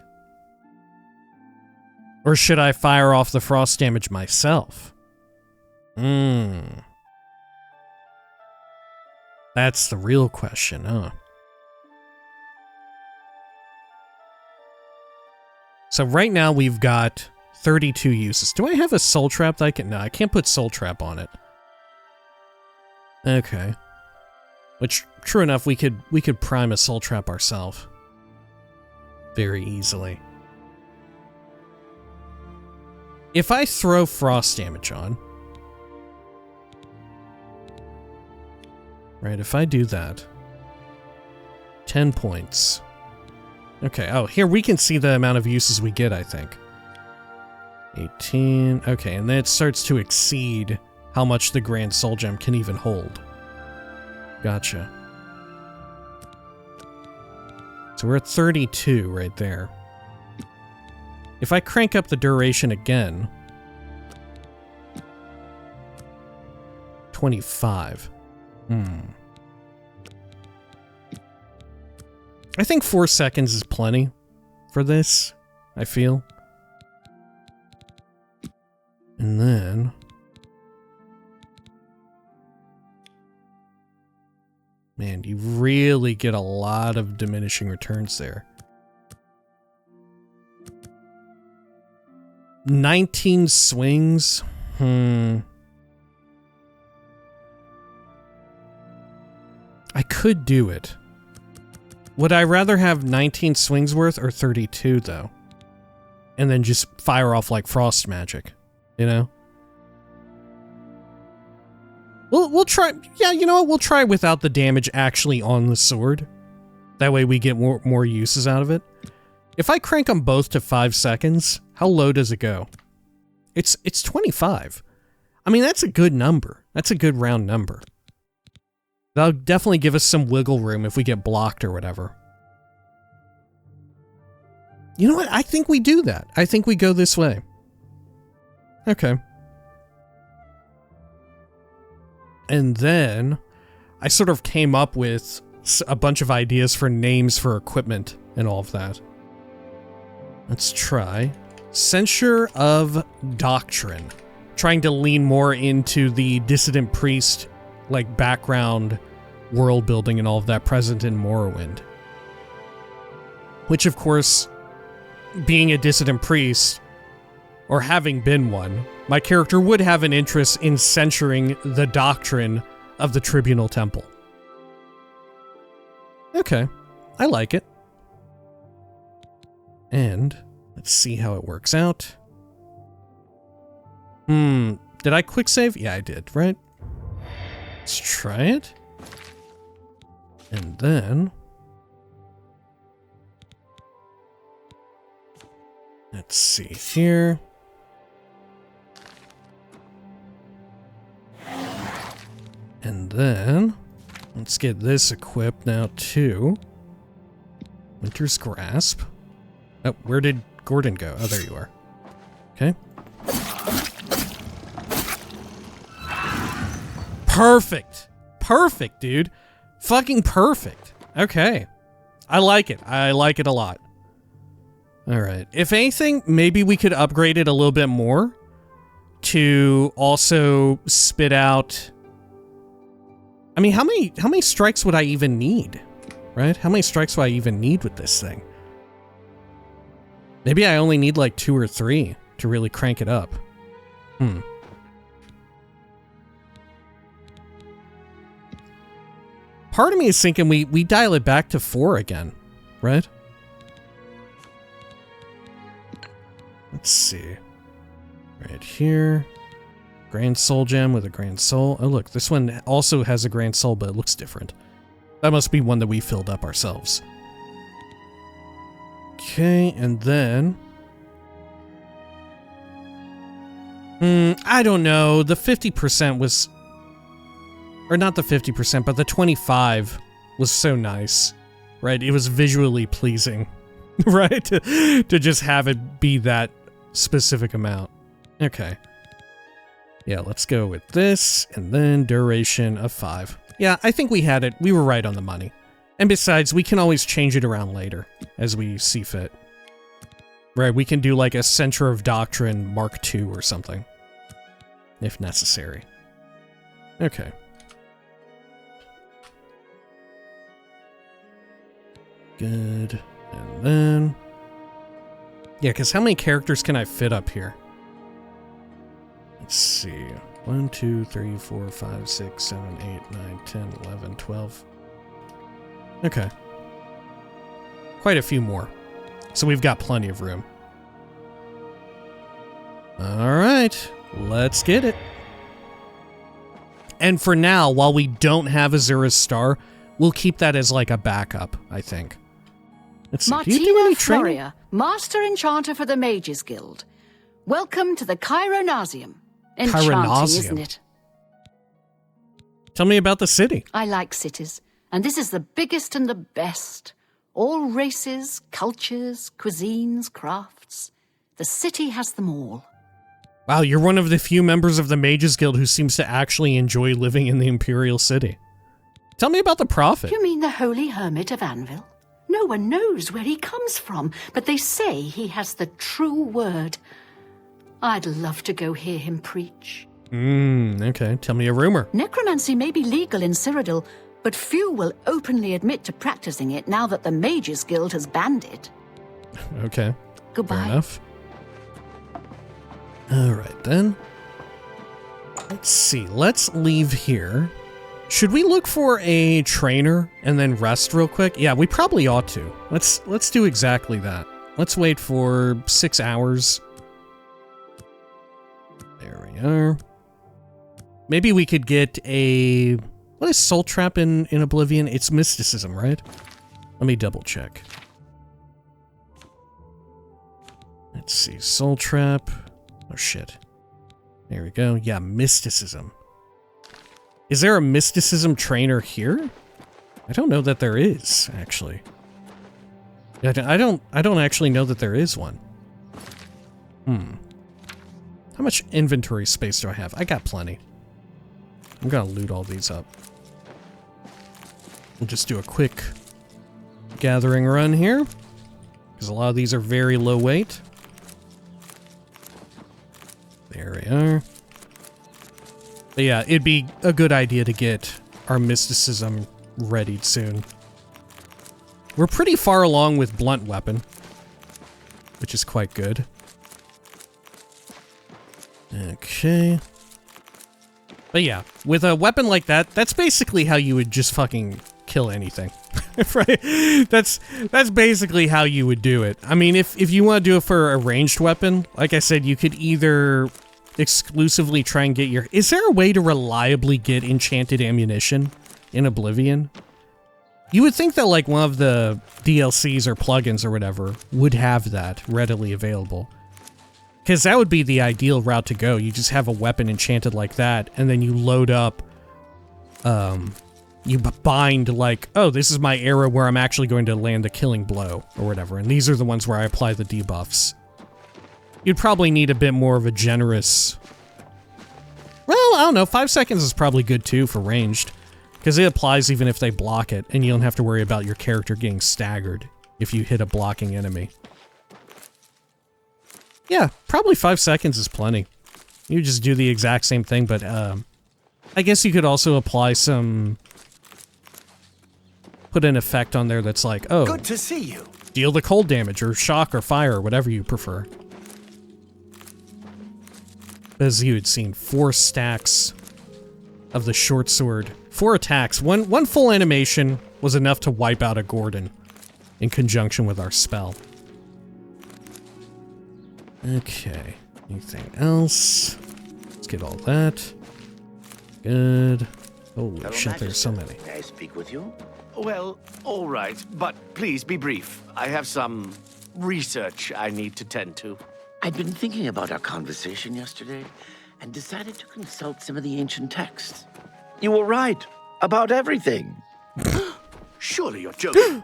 Or should I fire off the frost damage myself? That's the real question, huh? So right now we've got 32 uses. Do I have a soul trap that I can... No, I can't put soul trap on it. Okay. Which, true enough, we could prime a soul trap ourselves. Very easily. If I throw frost damage on... Right, if I do that... 10 points. Okay, oh, here we can see the amount of uses we get, I think. 18... Okay, and then it starts to exceed how much the Grand Soul Gem can even hold. Gotcha. So we're at 32 right there. If I crank up the duration again... 25. I think 4 seconds is plenty for this, I feel. And then... Man, you really get a lot of diminishing returns there. 19 swings? I could do it. Would I rather have 19 swings worth or 32, though? And then just fire off like frost magic, you know? We'll try... Yeah, you know what? We'll try without the damage actually on the sword. That way we get more uses out of it. If I crank them both to 5 seconds, how low does it go? It's 25. I mean, that's a good number. That's a good round number. That'll definitely give us some wiggle room if we get blocked or whatever. You know what? I think we do that. I think we go this way. Okay. And then I sort of came up with a bunch of ideas for names for equipment and all of that. Let's try Censure of Doctrine. Trying to lean more into the dissident priest, like, background world building and all of that present in Morrowind. Which, of course, being a dissident priest, or having been one, my character would have an interest in censuring the doctrine of the Tribunal Temple. Okay, I like it. And let's see how it works out. Did I quick save? Yeah, I did, right? Let's try it. And then let's see here. And then let's get this equipped now too. Winter's Grasp. Oh, where did Gordon go? Oh, there you are. Okay. Perfect. Perfect, dude. Fucking perfect. Okay. I like it. I like it a lot. All right. If anything, maybe we could upgrade it a little bit more to also spit out... I mean, how many strikes would I even need? Right? How many strikes do I even need with this thing? Maybe I only need like 2 or 3 to really crank it up. Part of me is thinking we dial it back to 4 again, right? Let's see. Right here. Grand Soul Gem with a Grand Soul. Oh look, this one also has a Grand Soul, but it looks different. That must be one that we filled up ourselves. Okay, and then... I don't know. The 50% was... Or not the 50%, but the 25 was so nice, right? It was visually pleasing, right? To just have it be that specific amount. Okay. Yeah, let's go with this, and then duration of 5. Yeah, I think we had it. We were right on the money. And besides, we can always change it around later, as we see fit. Right, we can do like a Center of Doctrine Mark II or something. If necessary. Okay. Good. And then... Yeah, because how many characters can I fit up here? Let's see. 1, 2, 3, 4, 5, 6, 7, 8, 9, 10, 11, 12. Okay. Quite a few more. So we've got plenty of room. Alright. Let's get it. And for now, while we don't have Azura's Star, we'll keep that as like a backup, I think. Let's see. Do you do any training? Floria, Master Enchanter for the Mages Guild. Welcome to the Chironasium. Enchanting, isn't it? Tell me about the city. I like cities, and this is the biggest and the best. All races, cultures, cuisines, crafts. The city has them all. Wow, you're one of the few members of the Mages Guild who seems to actually enjoy living in the Imperial City. Tell me about the Prophet. You mean the Holy Hermit of Anvil? No one knows where he comes from, but they say he has the true word. I'd love to go hear him preach. Okay. Tell me a rumor. Necromancy may be legal in Cyrodiil, but few will openly admit to practicing it now that the Mages Guild has banned it. Okay. Goodbye. Fair enough. Alright then. Let's see. Let's leave here. Should we look for a trainer and then rest real quick? Yeah, we probably ought to. Let's do exactly that. Let's wait for 6 hours. There we are. Maybe we could get a... What is Soul Trap in Oblivion? It's mysticism, right? Let me double check. Let's see. Soul Trap. Oh, shit. There we go. Yeah, mysticism. Is there a mysticism trainer here? I don't know that there is, actually. I don't actually know that there is one. How much inventory space do I have? I got plenty. I'm gonna loot all these up. We'll just do a quick gathering run here, because a lot of these are very low weight. There we are. But yeah, it'd be a good idea to get our mysticism readied soon. We're pretty far along with blunt weapon, which is quite good. Okay. But yeah, with a weapon like that, that's basically how you would just fucking kill anything. Right. That's basically how you would do it. I mean, if you want to do it for a ranged weapon, like I said, you could either exclusively try and get your... Is there a way to reliably get enchanted ammunition in Oblivion? You would think that like one of the DLCs or plugins or whatever would have that readily available. Because that would be the ideal route to go. You just have a weapon enchanted like that, and then you load up... you bind like, oh, this is my arrow where I'm actually going to land the killing blow or whatever, and these are the ones where I apply the debuffs. You'd probably need a bit more of a generous... Well, I don't know, 5 seconds is probably good too for ranged, because it applies even if they block it, and you don't have to worry about your character getting staggered if you hit a blocking enemy. Yeah, probably 5 seconds is plenty. You just do the exact same thing, but I guess you could also apply some... Put an effect on there that's like, oh, Good to see you. deal the cold damage, or shock, or fire, or whatever you prefer. As you had seen, 4 stacks of the short sword. 4 attacks. One full animation was enough to wipe out a Gordon in conjunction with our spell. Okay. Anything else? Let's get all that. Good. Holy shit, there's so many. May I speak with you? Well, all right, but please be brief. I have some research I need to tend to. I'd been thinking about our conversation yesterday and decided to consult some of the ancient texts. You were right about everything. Surely you're joking.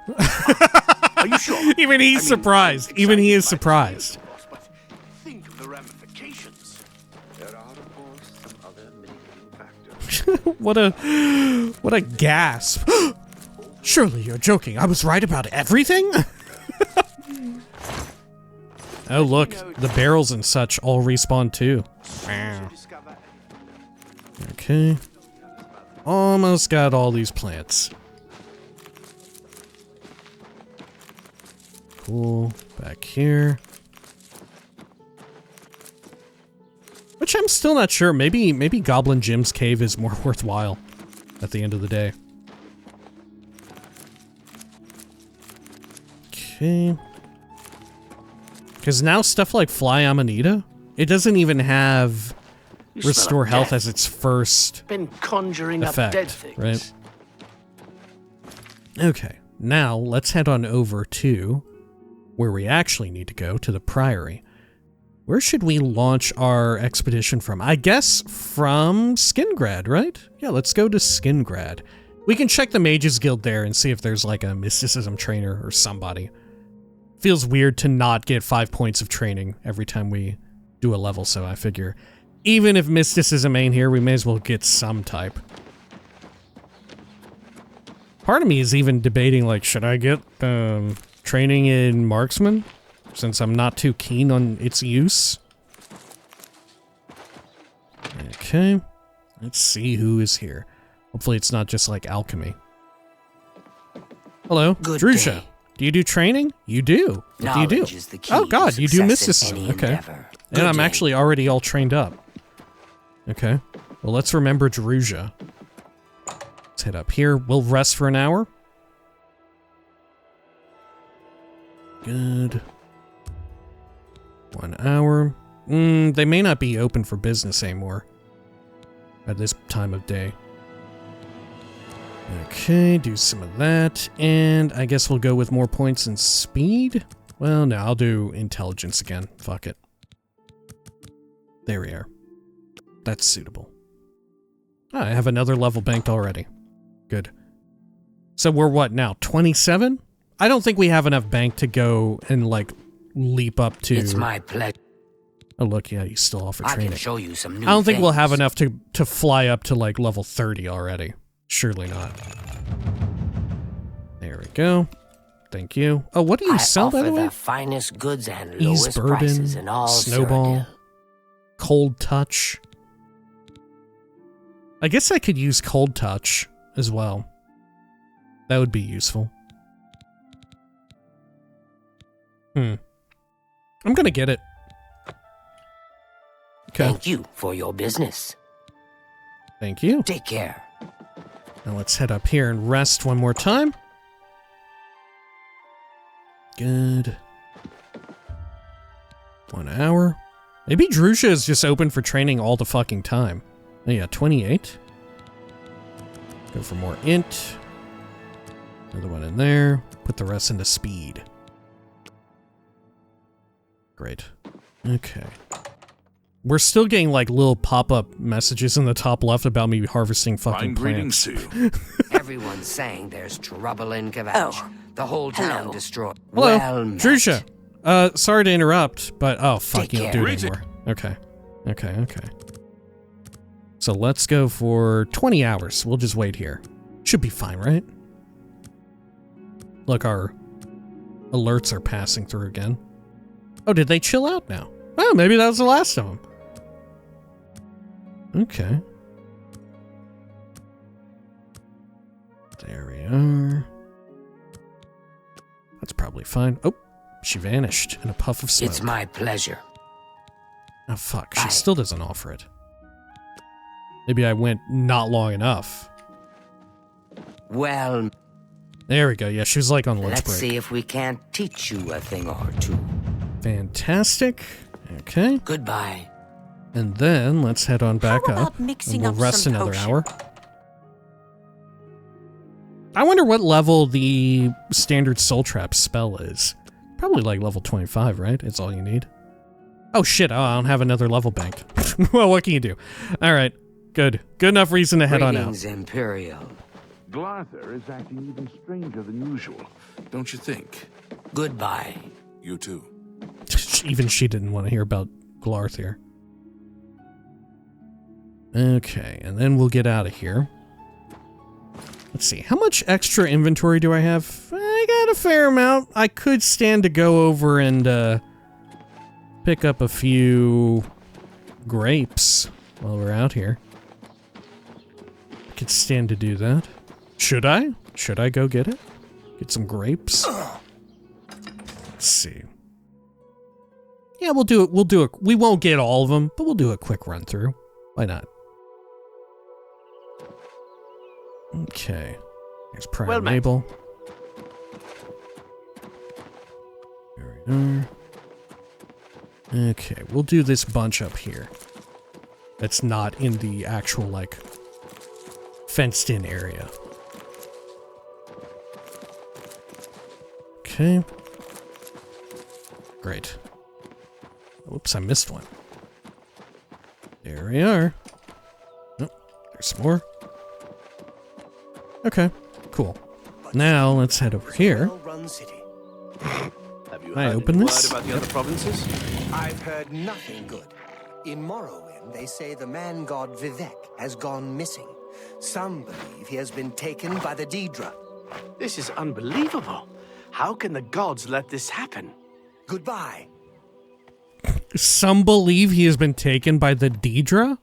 Are you sure? Even he's surprised. Even he is surprised. But think of the ramifications. There are, of course, some other mitigating factors. What a gasp. Surely you're joking. I was right about everything? Oh, look. The barrels and such all respawn too. Wow. Okay. Almost got all these plants. Cool. Back here. Which I'm still not sure. Maybe Goblin Jim's cave is more worthwhile at the end of the day. Okay. Because now stuff like Fly Amanita, it doesn't even have restore health as its first Been conjuring effect, up dead things. right? Okay, now let's head on over to where we actually need to go, to the Priory. Where should we launch our expedition from? I guess from Skingrad, right? Yeah, let's go to Skingrad. We can check the Mages Guild there and see if there's like a mysticism trainer or somebody. Feels weird to not get 5 points of training every time we do a level, so I figure even if mysticism ain't here, we may as well get some type. Part of me is even debating, like, should I get training in marksman, since I'm not too keen on its use? Okay, let's see who is here. Hopefully it's not just like alchemy. Hello, Good Drusha. day. Do you do training? You do. What do you do? Knowledge is the key Oh god, to you do success in mysticism. any Okay. endeavor. And Good I'm day. actually already all trained up. Okay. Well, let's remember Drusha. Let's head up here. We'll rest for an hour. Good. 1 hour. They may not be open for business anymore at this time of day. Okay, do some of that, and I guess we'll go with more points in speed. Well, no, I'll do intelligence again. Fuck it. There we are. That's suitable. I have another level banked already. Good. So we're what now, 27? I don't think we have enough bank to go and, like, leap up to... It's my pleasure. Oh, look, yeah, you still offer I training. can show you some new I don't think we'll have things. enough to fly up to, like, level 30 already. Surely not. There we go. Thank you. Oh, what do you sell, by the way? the finest goods and Ease lowest bourbon, prices in all snowball, Cyrodiil. cold touch. I guess I could use cold touch as well. That would be useful. I'm gonna get it. Okay. Thank you for your business. Thank you. Take care. Now let's head up here and rest one more time. Good. 1 hour. Maybe Drusha is just open for training all the fucking time. Oh yeah, 28. Go for more int. Another one in there. Put the rest into speed. Great. Okay. We're still getting like little pop-up messages in the top left about me harvesting fucking plants. Greetings to you. Everyone's saying there's trouble in Kvatch. The whole town destroyed. Hello, Well met. Drusha. Sorry to interrupt, but oh fuck, you don't do it care. anymore. Okay. Okay. So let's go for 20 hours. We'll just wait here. Should be fine, right? Look, our alerts are passing through again. Oh, did they chill out now? Oh, maybe that was the last of them. Okay. There we are. That's probably fine. Oh, she vanished in a puff of smoke. It's my pleasure. Oh, fuck. She still doesn't offer it. Maybe I went not long enough. Well, There we go. Yeah, she was like on lunch let's break. see if we can't teach you a thing or two. Fantastic. Okay. Goodbye. And then let's head on back How up. about mixing And we'll up rest some another potion? hour. I wonder what level the standard soul trap spell is. Probably like level 25, right? It's all you need. Oh shit, oh, I don't have another level banked. Well, what can you do? Alright, good. Good enough reason to head on out. Greetings, Imperial. Glarther is acting even stranger than usual, don't you think? Goodbye. You too. Even she didn't want to hear about Glarther. Okay, and then we'll get out of here. Let's see, how much extra inventory do I have? I got a fair amount. I could stand to go over and pick up a few grapes while we're out here. I could stand to do that. Should I? Should I go get it? Get some grapes? Let's see. Yeah, we'll do it. We won't get all of them, but we'll do a quick run through. Why not? Okay. There's Prime Well met. Mabel. There we are. Okay, we'll do this bunch up here. That's not in the actual, like, fenced-in area. Okay. Great. Whoops, I missed one. There we are. Oh, there's some more. Okay, cool. Now let's head over here. Well-run city. Have you I heard open any this? word about the other provinces? I've heard nothing good. In Morrowind, they say the man-god Vivek has gone missing. Some believe he has been taken by the Daedra. This is unbelievable. How can the gods let this happen? Goodbye. Some believe he has been taken by the Daedra?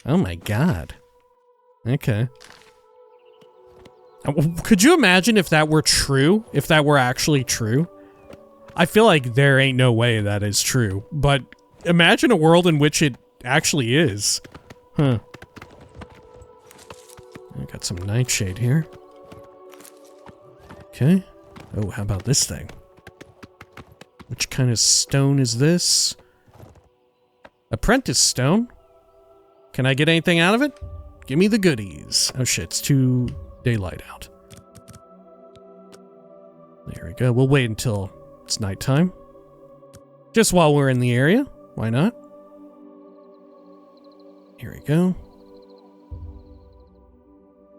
Oh my god. Okay. Could you imagine if that were true? If that were actually true? I feel like there ain't no way that is true, but imagine a world in which it actually is. Huh. I got some nightshade here. Okay. Oh, how about this thing? Which kind of stone is this? Apprentice stone? Can I get anything out of it? Give me the goodies. Oh shit, it's too daylight out. There we go. We'll wait until it's nighttime. Just while we're in the area. Why not? Here we go.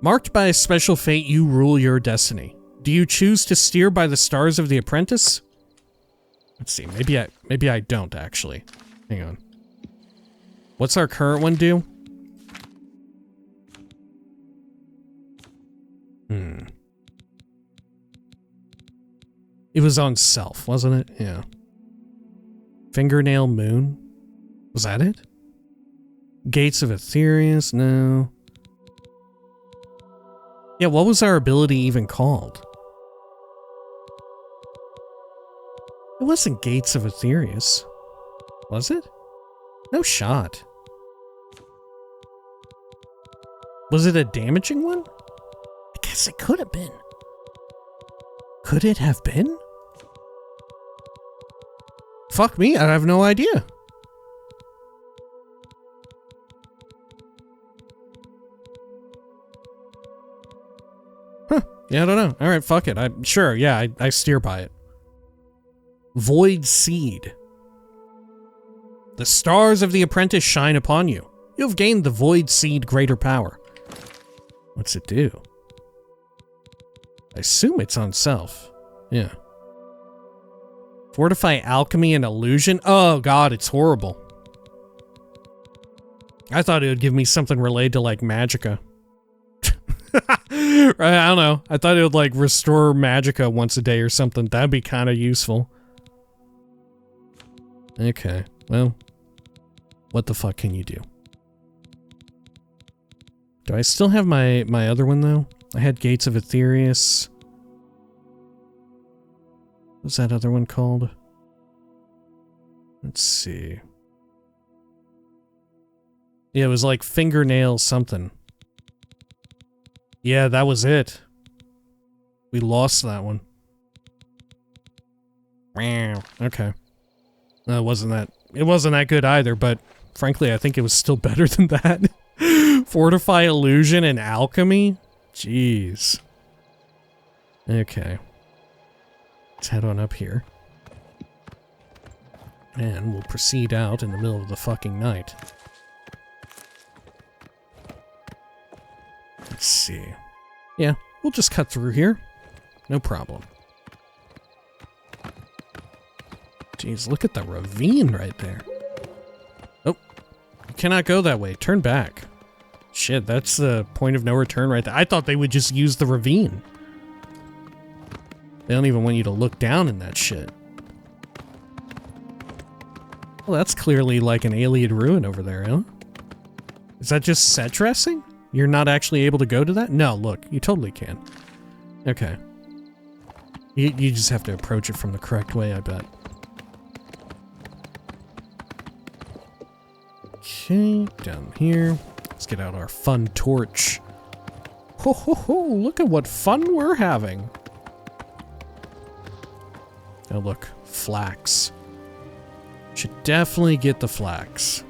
Marked by a special fate, you rule your destiny. Do you choose to steer by the stars of the apprentice? Let's see. Maybe I don't actually. Hang on. What's our current one do? It was on self, wasn't it? Yeah. Fingernail Moon? Was that it? Gates of Aetherius? No. Yeah, what was our ability even called? It wasn't Gates of Aetherius. Was it? No shot. Was it a damaging one? I guess it could have been. Could it have been? fuck me, I have no idea. Huh. Yeah, I don't know. Alright, fuck it. I'm sure, yeah, I steer by it. Void Seed. The stars of the apprentice shine upon you. You have gained the Void Seed greater power. What's it do? I assume it's on self. Yeah. Fortify alchemy and illusion? Oh god, it's horrible. I thought it would give me something related to like magicka. I don't know. I thought it would like restore magicka once a day or something. That'd be kind of useful. Okay, well, what the fuck can you do? Do I still have my other one though? I had Gates of Aetherius. What's that other one called? Let's see. Yeah, it was like fingernail something. Yeah, that was it. We lost that one. Wow. Okay. It wasn't that good either, but frankly, I think it was still better than that. Fortify illusion and alchemy? Jeez. Okay. Let's head on up here. And we'll proceed out in the middle of the fucking night. Let's see. Yeah, we'll just cut through here. No problem. Jeez, look at the ravine right there. Oh, you cannot go that way. Turn back. Shit, that's the point of no return right there. I thought they would just use the ravine. They don't even want you to look down in that shit. Well, that's clearly like an alien ruin over there, huh? Is that just set dressing? You're not actually able to go to that? No, look, you totally can. Okay. You just have to approach it from the correct way, I bet. Okay, down here. Let's get out our fun torch. Ho ho ho, look at what fun we're having. Oh look, flax. Should definitely get the flax.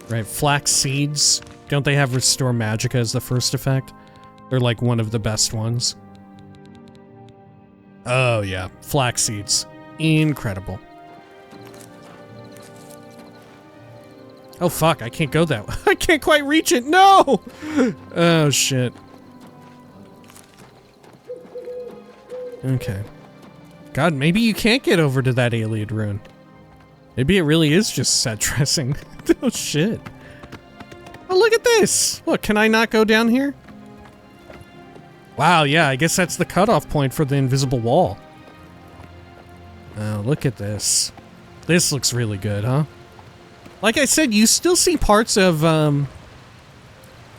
Right, flax seeds. Don't they have Restore Magicka as the first effect? They're like one of the best ones. Oh yeah, flax seeds. Incredible. Oh fuck, I can't go that way. I can't quite reach it, no! Oh shit. Okay. God, maybe you can't get over to that alien ruin. Maybe it really is just set dressing. Oh shit. Oh, look at this! Look, can I not go down here? Wow, yeah, I guess that's the cutoff point for the invisible wall. Oh, look at this. This looks really good, huh? Like I said, you still see parts of,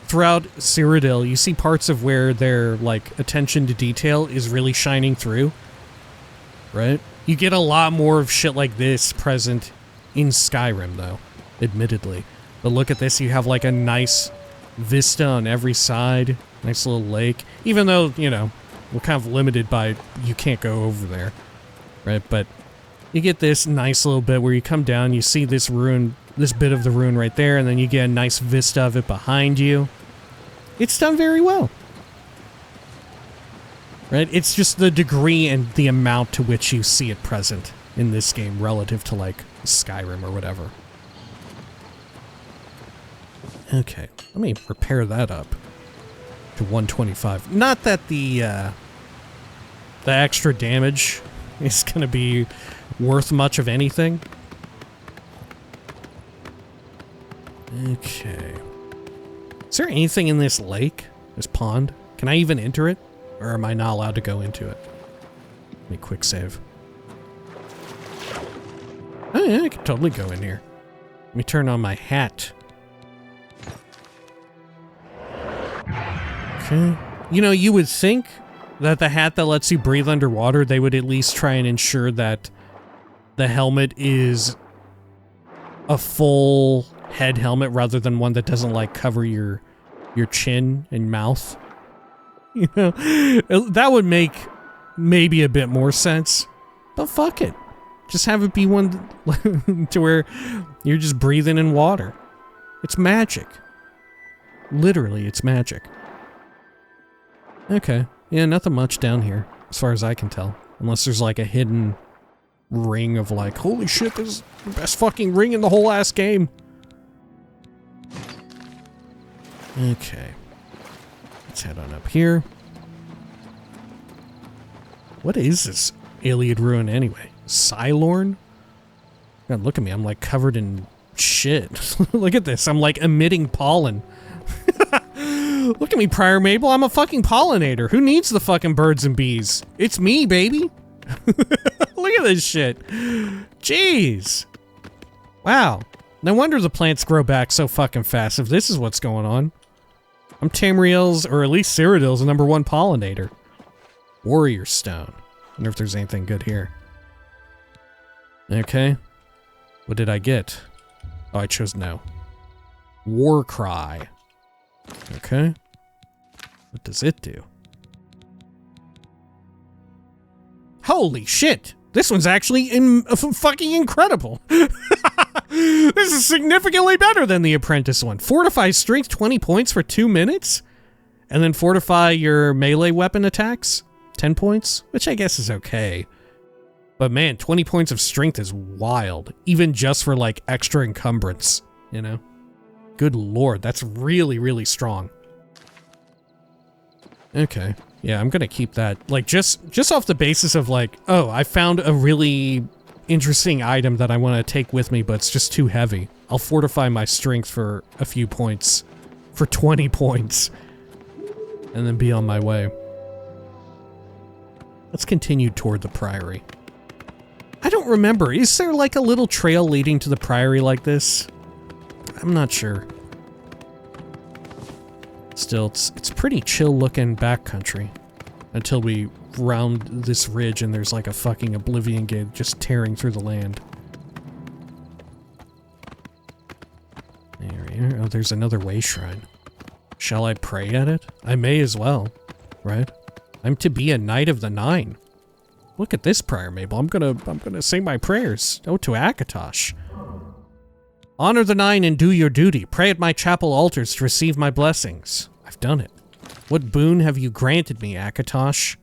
throughout Cyrodiil, you see parts of where their, like, attention to detail is really shining through. Right? You get a lot more of shit like this present in Skyrim, though, admittedly. But look at this, you have, like, a nice vista on every side. Nice little lake. Even though, you know, we're kind of limited by you can't go over there. Right? But you get this nice little bit where you come down, you see this ruin, this bit of the ruin right there, and then you get a nice vista of it behind you. It's done very well. Right? It's just the degree and the amount to which you see it present in this game relative to, like, Skyrim or whatever. Okay, let me repair that up to 125. Not that the extra damage is gonna be worth much of anything. Okay. Is there anything in this lake? This pond? Can I even enter it? Or am I not allowed to go into it? Let me quick save. Oh yeah, I can totally go in here. Let me turn on my hat. Okay. You know, you would think that the hat that lets you breathe underwater, they would at least try and ensure that the helmet is a full head helmet rather than one that doesn't, like, cover your chin and mouth. You know, that would make maybe a bit more sense. But fuck it. Just have it be one to where you're just breathing in water. It's magic. Literally, it's magic. Okay. Yeah, nothing much down here, as far as I can tell. Unless there's like a hidden ring of like, holy shit, this is the best fucking ring in the whole ass game. Okay. Let's head on up here. What is this Iliad ruin anyway? Cylorn? God, look at me. I'm like covered in shit. Look at this. I'm like emitting pollen. Look at me, Prior Mabel. I'm a fucking pollinator. Who needs the fucking birds and bees? It's me, baby. Look at this shit. Jeez. Wow. No wonder the plants grow back so fucking fast if this is what's going on. I'm Tamriel's, or at least Cyrodiil's #1 pollinator. Warrior Stone. Wonder if there's anything good here. Okay. What did I get? Oh, I chose no. War Cry. Okay. What does it do? Holy shit! This one's actually fucking incredible! This is significantly better than the Apprentice one. Fortify strength 20 points for 2 minutes? And then fortify your melee weapon attacks 10 points? Which I guess is okay. But man, 20 points of strength is wild. Even just for like extra encumbrance, you know? Good lord, that's really, really strong. Okay. Yeah, I'm gonna keep that. Like, just off the basis of like, oh, I found a really interesting item that I want to take with me, but it's just too heavy. I'll fortify my strength for a few points. For 20 points. And then be on my way. Let's continue toward the Priory. I don't remember. Is there like a little trail leading to the Priory like this? I'm not sure. Still, it's pretty chill looking backcountry. Until we round this ridge and there's like a fucking Oblivion gate just tearing through the land. There we are. Oh, there's another way shrine. Shall I pray at it? I may as well, right? I'm to be a Knight of the Nine. Look at this, Prior Mabel. I'm gonna say my prayers. Oh, to Akatosh. Honor the Nine and do your duty. Pray at my chapel altars to receive my blessings. I've done it. What boon have you granted me, Akatosh?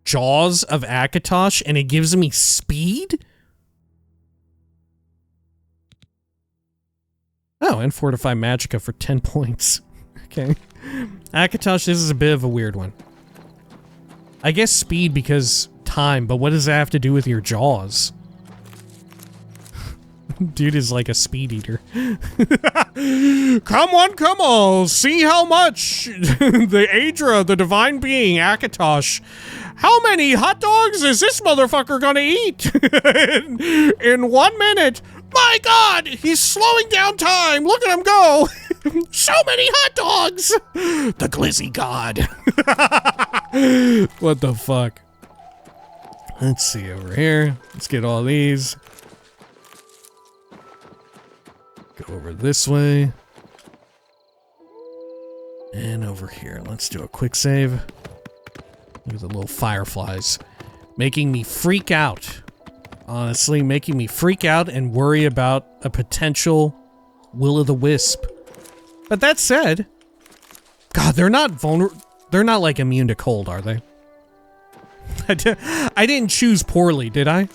Jaws of Akatosh, and it gives me speed? Oh, and Fortify Magicka for 10 points. Okay. Akatosh, this is a bit of a weird one. I guess speed because time, but what does that have to do with your jaws? Dude is like a speed eater. Come on, come on, see how much the Aedra, the divine being, Akatosh, how many hot dogs is this motherfucker gonna eat in 1 minute? My God, he's slowing down time. Look at him go. So many hot dogs. The Glizzy God. What the fuck? Let's see over here. Let's get all these. Go over this way. And over here. Let's do a quick save. Look at the little fireflies. Making me freak out. Honestly, making me freak out and worry about a potential will-o'-the-wisp. But that said, God, they're not vulnerable. They're not like immune to cold, are they? I didn't choose poorly, did I?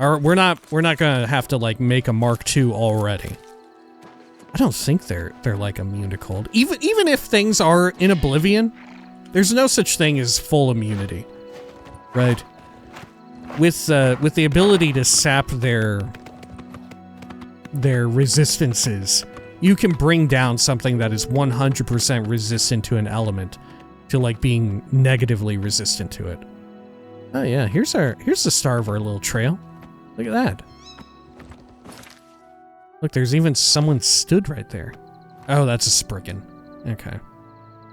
Or we're not gonna have to like make a Mark II already. I don't think they're like immune to cold. Even if things are in Oblivion, there's no such thing as full immunity, right? With the ability to sap their resistances, you can bring down something that is 100% resistant to an element to like being negatively resistant to it. Oh yeah, here's the start of our little trail. Look at that. Look, there's even someone stood right there. Oh, that's a Spriggan. Okay.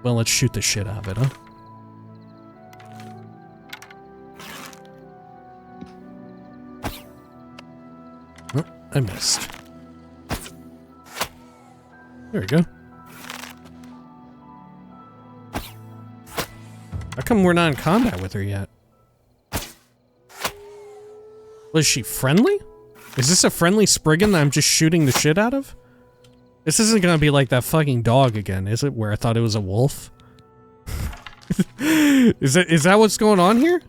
Well, let's shoot the shit out of it, huh? Oh, I missed. There we go. How come we're not in combat with her yet? Was she friendly? Is this a friendly Spriggan that I'm just shooting the shit out of? This isn't gonna be like that fucking dog again, is it? Where I thought it was a wolf? Is that what's going on here?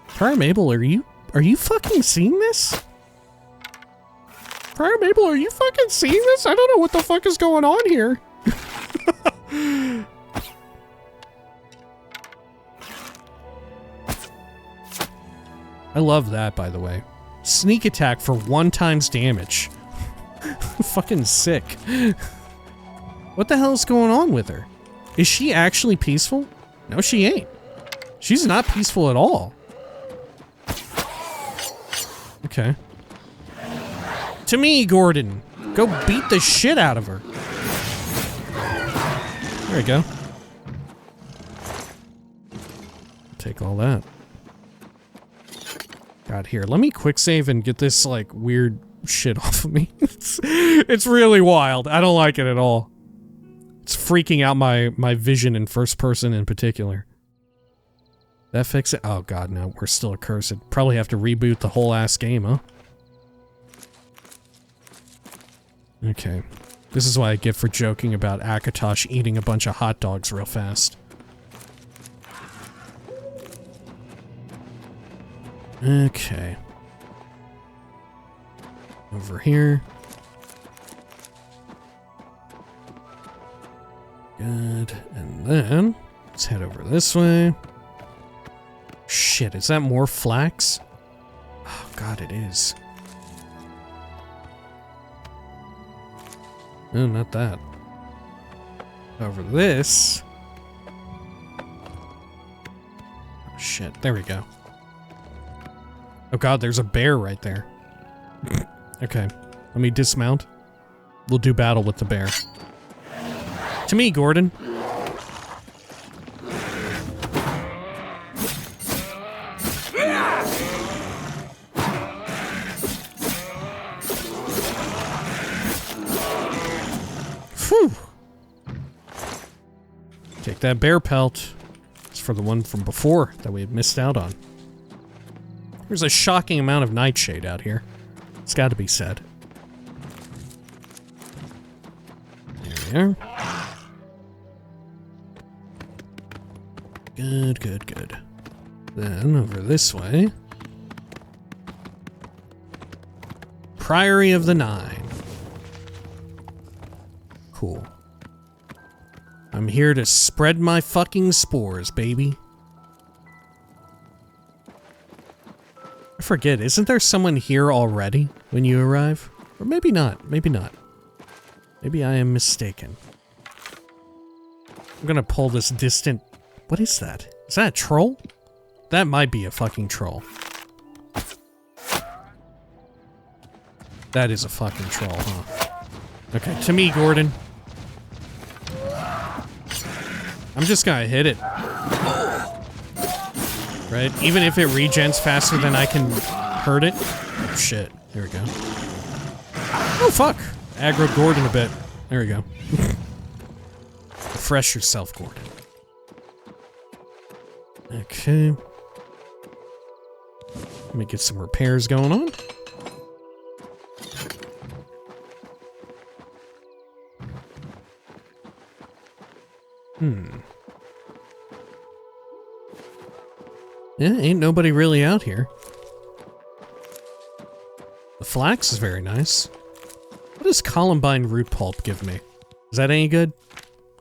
Prior Mabel, are you fucking seeing this? Prior Mabel, are you fucking seeing this? I don't know what the fuck is going on here. I love that, by the way. Sneak attack for 1 times damage. Fucking sick. What the hell is going on with her? Is she actually peaceful? No, she ain't. She's not peaceful at all. Okay. To me, Gordon. Go beat the shit out of her. There we go. Take all that. God, here, let me quick save and get this, like, weird shit off of me. It's really wild. I don't like it at all. It's freaking out my vision in first person in particular. That fix it? Oh god, no, we're still accursed. Probably have to reboot the whole ass game, huh? Okay. This is what I get for joking about Akatosh eating a bunch of hot dogs real fast. Okay. Over here. Good. And then, let's head over this way. Shit, is that more flax? Oh god, it is. No, not that. Over this. Oh shit, there we go. Oh god, there's a bear right there. Okay, let me dismount. We'll do battle with the bear. To me, Gordon. Phew. Take that bear pelt. It's for the one from before that we had missed out on. There's a shocking amount of nightshade out here. It's got to be said. There we are. Good, good, good. Then over this way. Priory of the Nine. Cool. I'm here to spread my fucking spores, baby. I forget, isn't there someone here already when you arrive? Or maybe not, maybe not. Maybe I am mistaken. I'm gonna pull this distant... What is that? Is that a troll? That might be a fucking troll. That is a fucking troll, huh? Okay, to me, Gordon. I'm just gonna hit it. Right? Even if it regens faster than I can hurt it. Oh, shit. There we go. Oh, fuck. Aggroed Gordon a bit. There we go. Refresh yourself, Gordon. Okay. Let me get some repairs going on. Yeah, ain't nobody really out here. The flax is very nice. What does Columbine root pulp give me? Is that any good?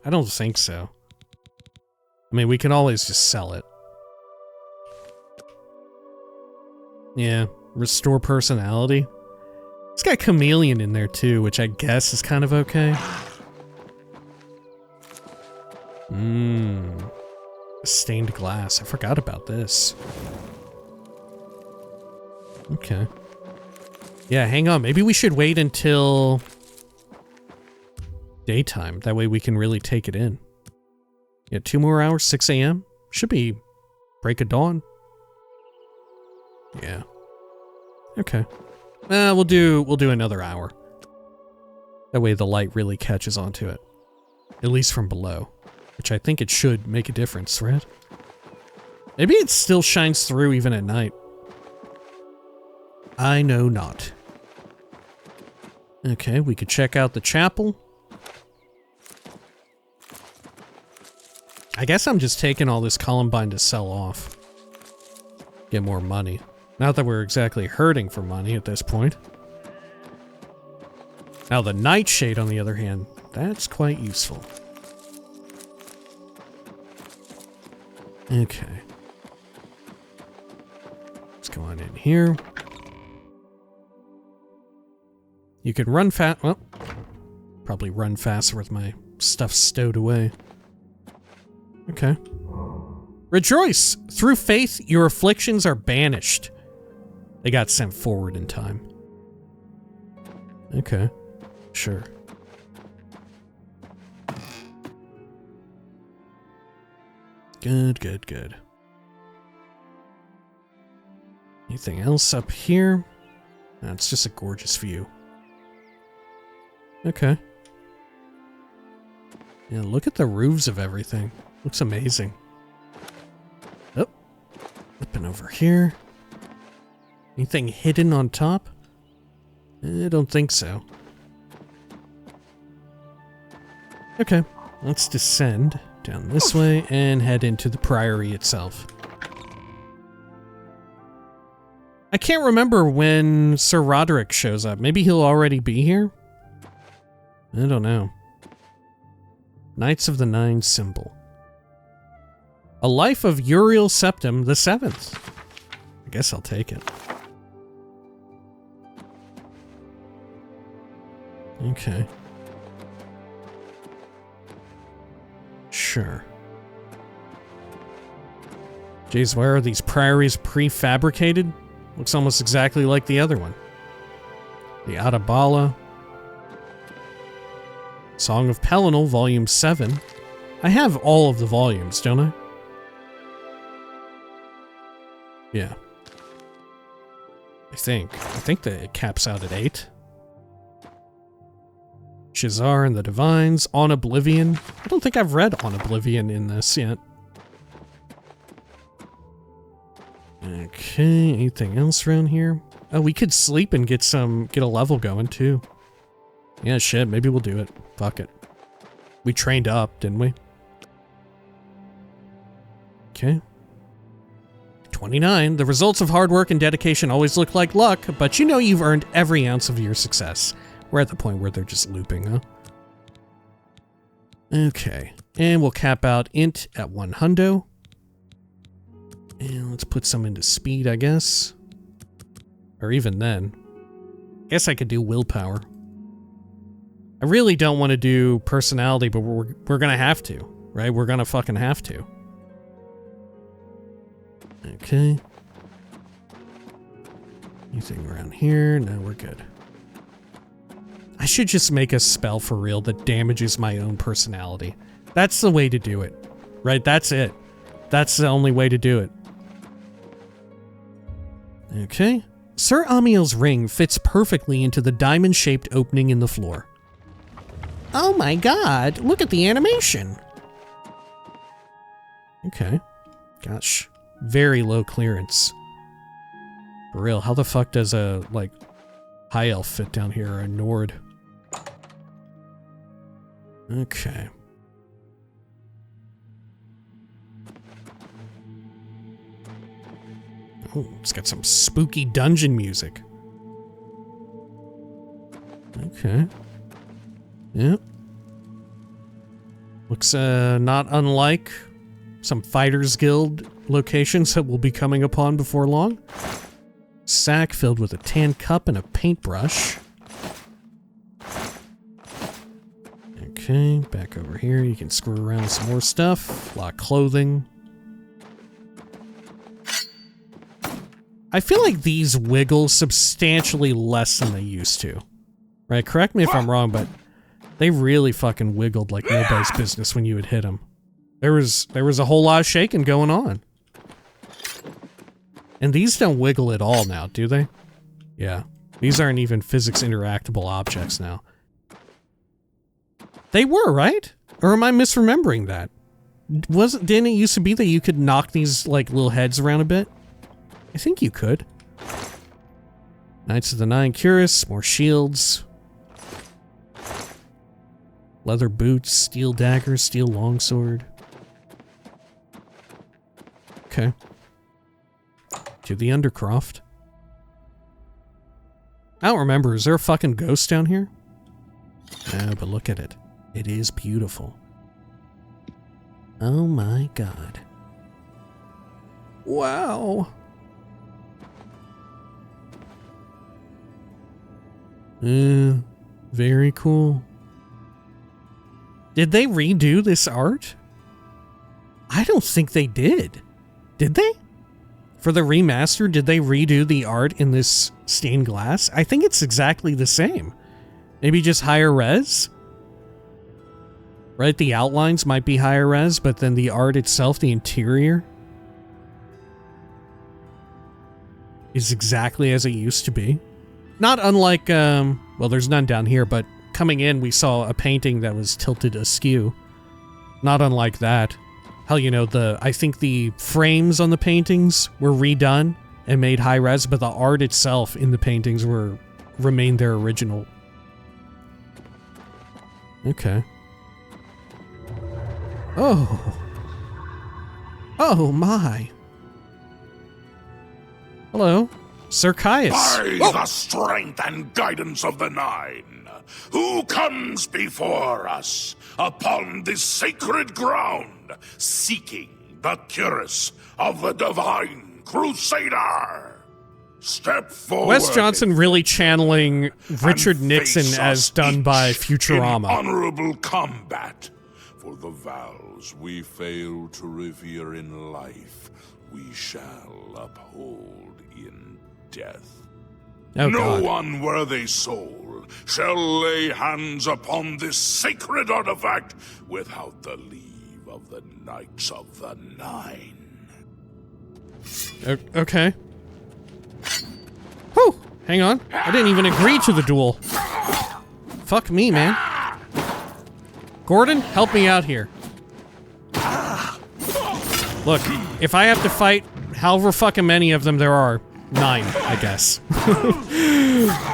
I don't think so. I mean, we can always just sell it. Yeah, restore personality. It's got chameleon in there too, which I guess is kind of okay. Stained glass. I forgot about this. Okay. Yeah, hang on. Maybe we should wait until daytime. That way we can really take it in. Yeah, 2 more hours, 6 a.m. Should be break of dawn. Yeah. Okay. We'll do another hour. That way the light really catches onto it. At least from below. Which I think it should make a difference, right? Maybe it still shines through even at night. I know not. Okay, we could check out the chapel. I guess I'm just taking all this Columbine to sell off. Get more money. Not that we're exactly hurting for money at this point. Now the Nightshade, on the other hand, that's quite useful. Okay. Let's go on in here. You could run fast. Well, probably run faster with my stuff stowed away. Okay. Rejoice! Through faith, your afflictions are banished. They got sent forward in time. Okay. Sure. Good, good, good. Anything else up here? No, it's just a gorgeous view. Okay. Yeah, look at the roofs of everything. Looks amazing. Oh. Up and over here. Anything hidden on top? I don't think so. Okay, let's descend down this way and head into the Priory itself. I can't remember when Sir Roderick shows up. Maybe he'll already be here? I don't know. Knights of the Nine symbol. A life of Uriel Septim the 7th. I guess I'll take it. Okay. Sure. Jeez, why are these priories prefabricated? Looks almost exactly like the other one. The Atabala. Song of Pelennor, Volume 7. I have all of the volumes, don't I? Yeah. I think that it caps out at 8. Shazar and the Divines, On Oblivion. I don't think I've read On Oblivion in this yet. Okay, anything else around here? Oh, we could sleep and get a level going too. Yeah, shit, maybe we'll do it. Fuck it. We trained up, didn't we? Okay. 29. The results of hard work and dedication always look like luck, but you know you've earned every ounce of your success. We're at the point where they're just looping, huh? Okay. And we'll cap out int at 100. And let's put some into speed, I guess. Or even then. Guess I could do willpower. I really don't want to do personality, but we're gonna have to, right? We're gonna fucking have to. Okay. Anything around here? No, we're good. I should just make a spell for real that damages my own personality. That's the way to do it. Right? That's it. That's the only way to do it. Okay. Sir Amiel's ring fits perfectly into the diamond-shaped opening in the floor. Oh my god, look at the animation. Okay. Gosh. Very low clearance. For real, how the fuck does a, like, high elf fit down here, or a Nord? Okay. Oh, it's got some spooky dungeon music. Okay. Yep. Looks not unlike some Fighters Guild locations that we'll be coming upon before long. Sack filled with a tan cup and a paintbrush. Okay, back over here. You can screw around with some more stuff. A lot of clothing. I feel like these wiggle substantially less than they used to. Right? Correct me if I'm wrong, but they really fucking wiggled like nobody's business when you would hit them. There was a whole lot of shaking going on. And these don't wiggle at all now, do they? Yeah. These aren't even physics interactable objects now. They were, right? Or am I misremembering that? Didn't it used to be that you could knock these, like, little heads around a bit? I think you could. Knights of the Nine Cuirass, more shields. Leather boots, steel dagger, steel longsword. Okay. To the Undercroft. I don't remember, is there a fucking ghost down here? No, but look at it. It is beautiful. Oh my god. Wow. Very cool. Did they redo this art? I don't think they did. Did they? For the remaster, did they redo the art in this stained glass? I think it's exactly the same. Maybe just higher res? Right, the outlines might be higher res, but then the art itself, the interior, is exactly as it used to be. Not unlike, well, there's none down here, but coming in, we saw a painting that was tilted askew. Not unlike that. Hell, you know, I think the frames on the paintings were redone and made high res, but the art itself in the paintings remained their original. Okay. Oh. Oh my. Hello, Sir Caius. By the strength and guidance of the Nine, who comes before us upon this sacred ground, seeking the cuirass of the divine Crusader? Step forward. Wes Johnson really channeling Richard Nixon as done by Futurama. In honorable combat. For the vows we fail to revere in life, we shall uphold in death. Oh, no God. unworthy soul shall lay hands upon this sacred artifact without the leave of the Knights of the Nine. Okay. Whew! Hang on. I didn't even agree to the duel. Fuck me, man. Gordon, help me out here. Look, if I have to fight however fucking many of them there are, 9, I guess,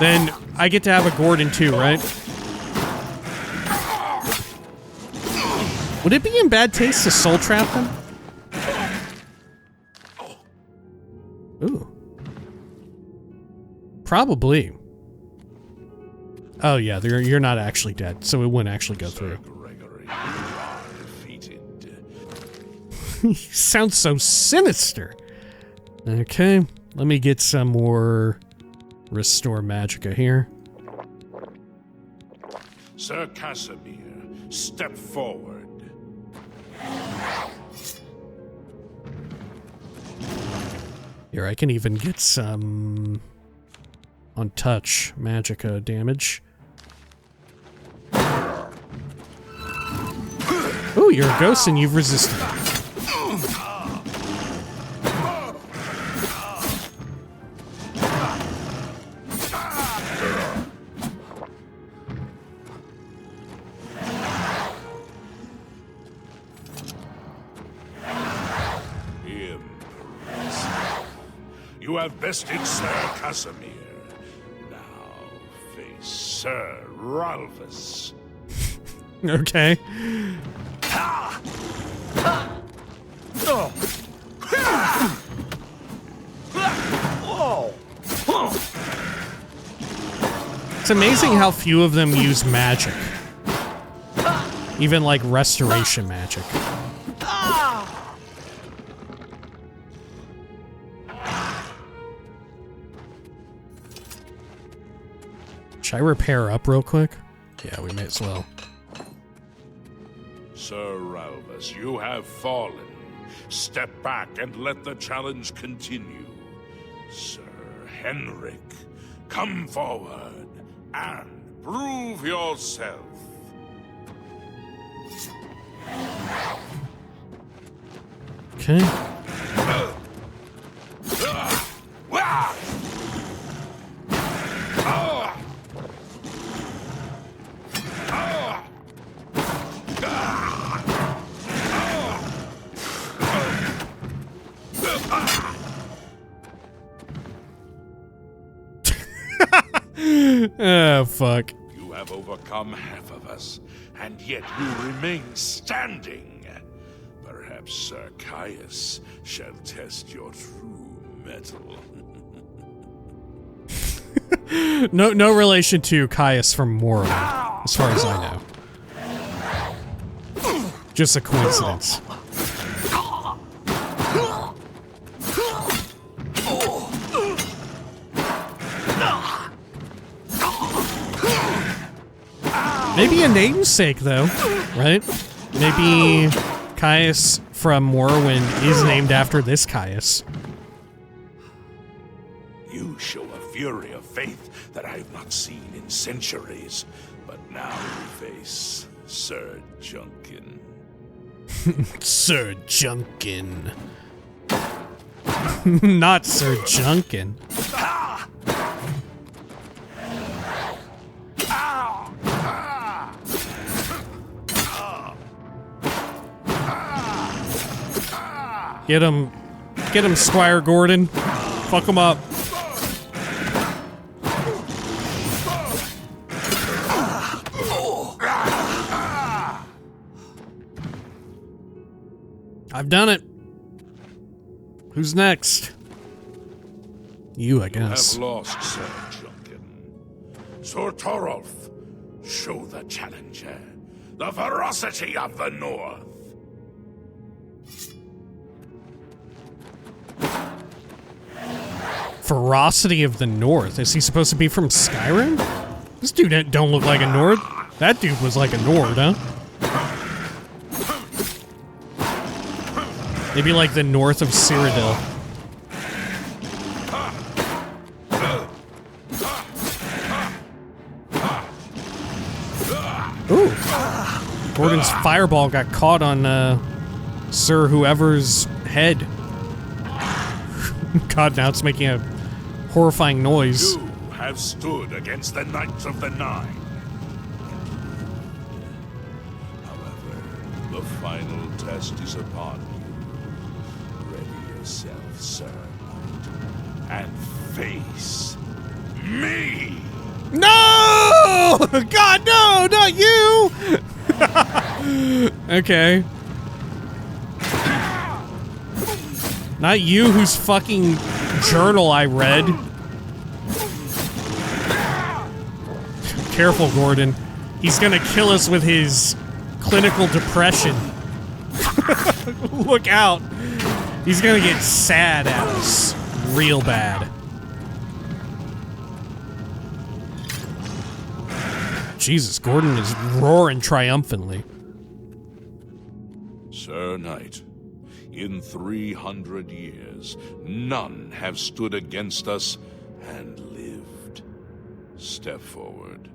then I get to have a Gordon too, right? Would it be in bad taste to soul trap them? Ooh. Probably. Oh yeah, you're not actually dead, so it wouldn't actually go through. He sounds so sinister. Okay, let me get some more Restore Magicka here. Sir Casimir, step forward. Here, I can even get some Untouch Magicka damage. Ooh, you're a ghost and you've resisted. You have bested Sir Casimir. Now face Sir Ralphus. Okay. It's amazing how few of them use magic. Even like restoration magic. Should I repair up real quick? Yeah, we may as well. Sir Ralphus, you have fallen. Step back and let the challenge continue. Sir Henrik, come forward and prove yourself. Okay. Oh, fuck. You have overcome half of us, and yet you remain standing. Perhaps Sir Caius shall test your true mettle. No relation to Caius from Morrowind, as far as I know. Just a coincidence. Maybe a namesake, though, right? Maybe Caius from Morrowind is named after this Caius. You show a fury of faith that I have not seen in centuries, but now you face Sir Junkin. Sir Junkin. Not Sir Junkin. Get him, Squire Gordon. Fuck him up. I've done it. Who's next? You, I guess. You have lost, Sir Junkin. Sir Torolf, show the challenger the ferocity of the North. Ferocity of the North. Is he supposed to be from Skyrim? This dude don't look like a Nord. That dude was like a Nord, huh? Maybe like the north of Cyrodiil. Ooh. Gordon's fireball got caught on Sir whoever's head. God, now it's making a horrifying noise. You have stood against the Knights of the Nine. However, the final test is upon you. Ready yourself, Sir Knight, and face me! No! God, no! Not you! Okay. Not you whose fucking journal I read. Careful, Gordon. He's gonna kill us with his clinical depression. Look out. He's gonna get sad at us. Real bad. Jesus, Gordon is roaring triumphantly. Sir Knight, in 300 years, none have stood against us and lived. Step forward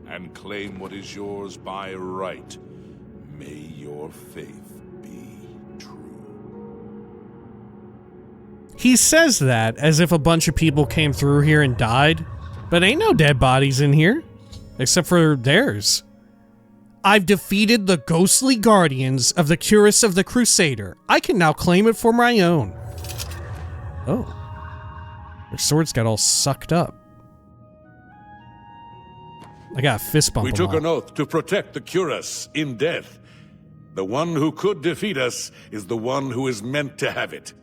and claim what is yours by right. May your faith be true. He says that as if a bunch of people came through here and died, but ain't no dead bodies in here, except for theirs. I've defeated the ghostly guardians of the Cuirass of the Crusader. I can now claim it for my own. Oh. Their swords got all sucked up. I got a fist bump. We took an oath to protect the Cuirass in death. The one who could defeat us is the one who is meant to have it.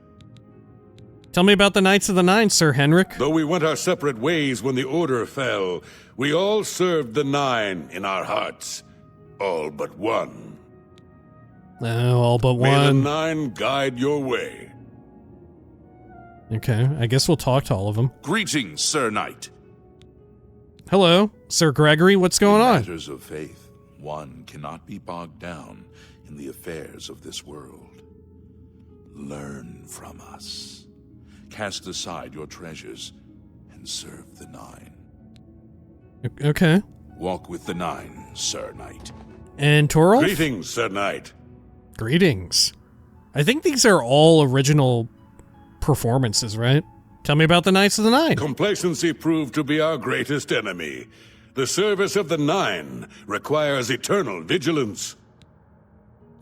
Tell me about the Knights of the Nine, Sir Henrik. Though we went our separate ways when the Order fell, we all served the Nine in our hearts. All but one. Oh, all but one. May the Nine guide your way. Okay, I guess we'll talk to all of them. Greetings, Sir Knight. Hello, Sir Gregory, what's going on? In matters of faith, one cannot be bogged down in the affairs of this world. Learn from us. Cast aside your treasures and serve the Nine. Okay. Walk with the Nine, Sir Knight. And Torolf? Greetings, Sir Knight. Greetings. I think these are all original performances, right? Tell me about the Knights of the Nine. Complacency proved to be our greatest enemy. The service of the Nine requires eternal vigilance.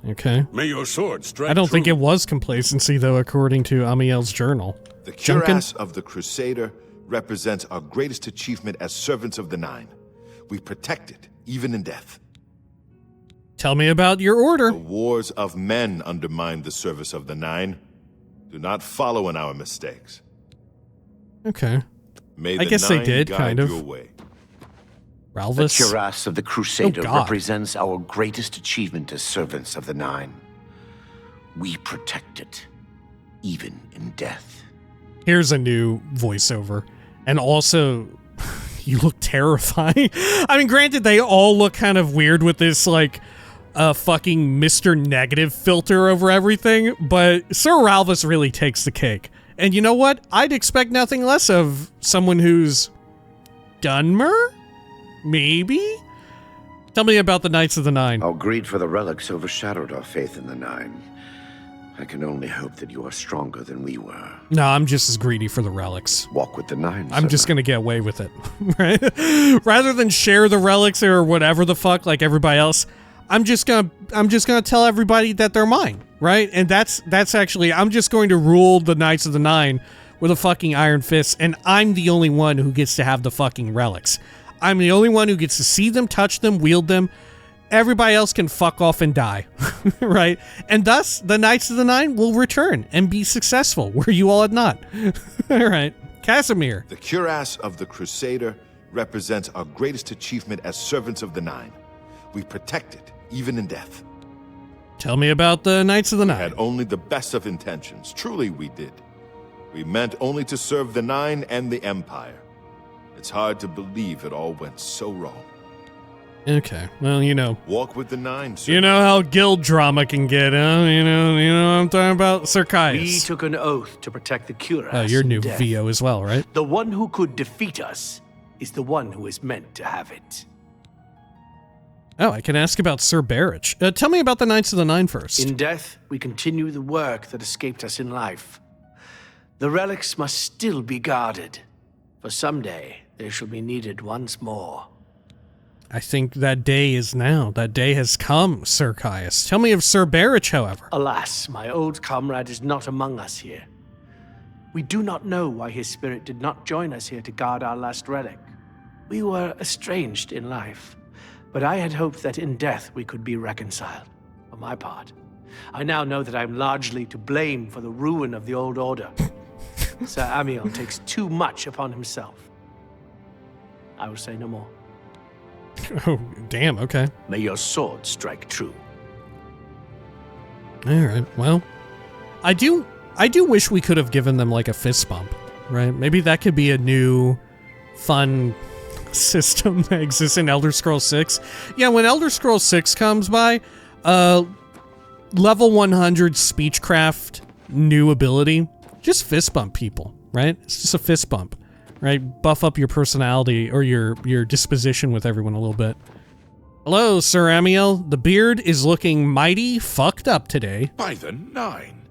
Okay. May your sword strike I don't think true. it was complacency, though, according to Amiel's journal. The Cuirass of the Crusader represents our greatest achievement as servants of the Nine. We protect it, even in death. Tell me about your order. The wars of men undermine the service of the Nine. Do not follow in our mistakes. Okay. May I the guess they Nine did, guide kind of. your way. The Ralvis. cuirass of the Crusader Oh, God. represents our greatest achievement as servants of the Nine. We protect it, even in death. Here's a new voiceover. And also, you look terrifying. I mean, granted, they all look kind of weird with this, like, fucking Mr. Negative filter over everything, but Sir Ralvis really takes the cake. And you know what? I'd expect nothing less of someone who's Dunmer? Maybe? Tell me about the Knights of the Nine. Our greed for the relics overshadowed our faith in the Nine. I can only hope that you are stronger than we were. No, I'm just as greedy for the relics. Walk with the Nine. I'm just gonna get away with it, right? Rather than share the relics or whatever the fuck like everybody else, I'm just gonna tell everybody that they're mine, right? And that's actually, I'm just going to rule the Knights of the Nine with a fucking iron fist, and I'm the only one who gets to have the fucking relics. I'm the only one who gets to see them, touch them, wield them. Everybody else can fuck off and die, right? And thus, the Knights of the Nine will return and be successful, where you all had not. All right, Casimir. The cuirass of the Crusader represents our greatest achievement as servants of the Nine. We protect it, even in death. Tell me about the Knights of the We Nine. had only the best of intentions. Truly, we did. We meant only to serve the Nine and the Empire. It's hard to believe it all went so wrong. Okay, well, you know. Walk with the Nine, sir. You know how guild drama can get, huh? You know what I'm talking about? Sir We Caius. took an oath to protect the cuirass. Oh, you're in new death. VO as well, right? The one who could defeat us is the one who is meant to have it. Oh, I can ask about Sir Barrich. Tell me about the Knights of the Nine first. In death, we continue the work that escaped us in life. The relics must still be guarded, for someday they shall be needed once more. I think that day is now. That day has come, Sir Caius. Tell me of Sir Barrich, however. Alas, my old comrade is not among us here. We do not know why his spirit did not join us here to guard our last relic. We were estranged in life, but I had hoped that in death we could be reconciled. For my part, I now know that I'm largely to blame for the ruin of the old order. Sir Amiel takes too much upon himself. I will say no more. Oh, damn, okay. May your sword strike true. All right, well, I do wish we could have given them like a fist bump, right? Maybe that could be a new, fun system that exists in Elder Scrolls 6. Yeah, when Elder Scrolls 6 comes by, level 100 Speechcraft new ability, just fist bump people, right? It's just a fist bump, right? Buff up your personality or your disposition with everyone a little bit. Hello, Sir Amiel. The beard is looking mighty fucked up today. By the Nine,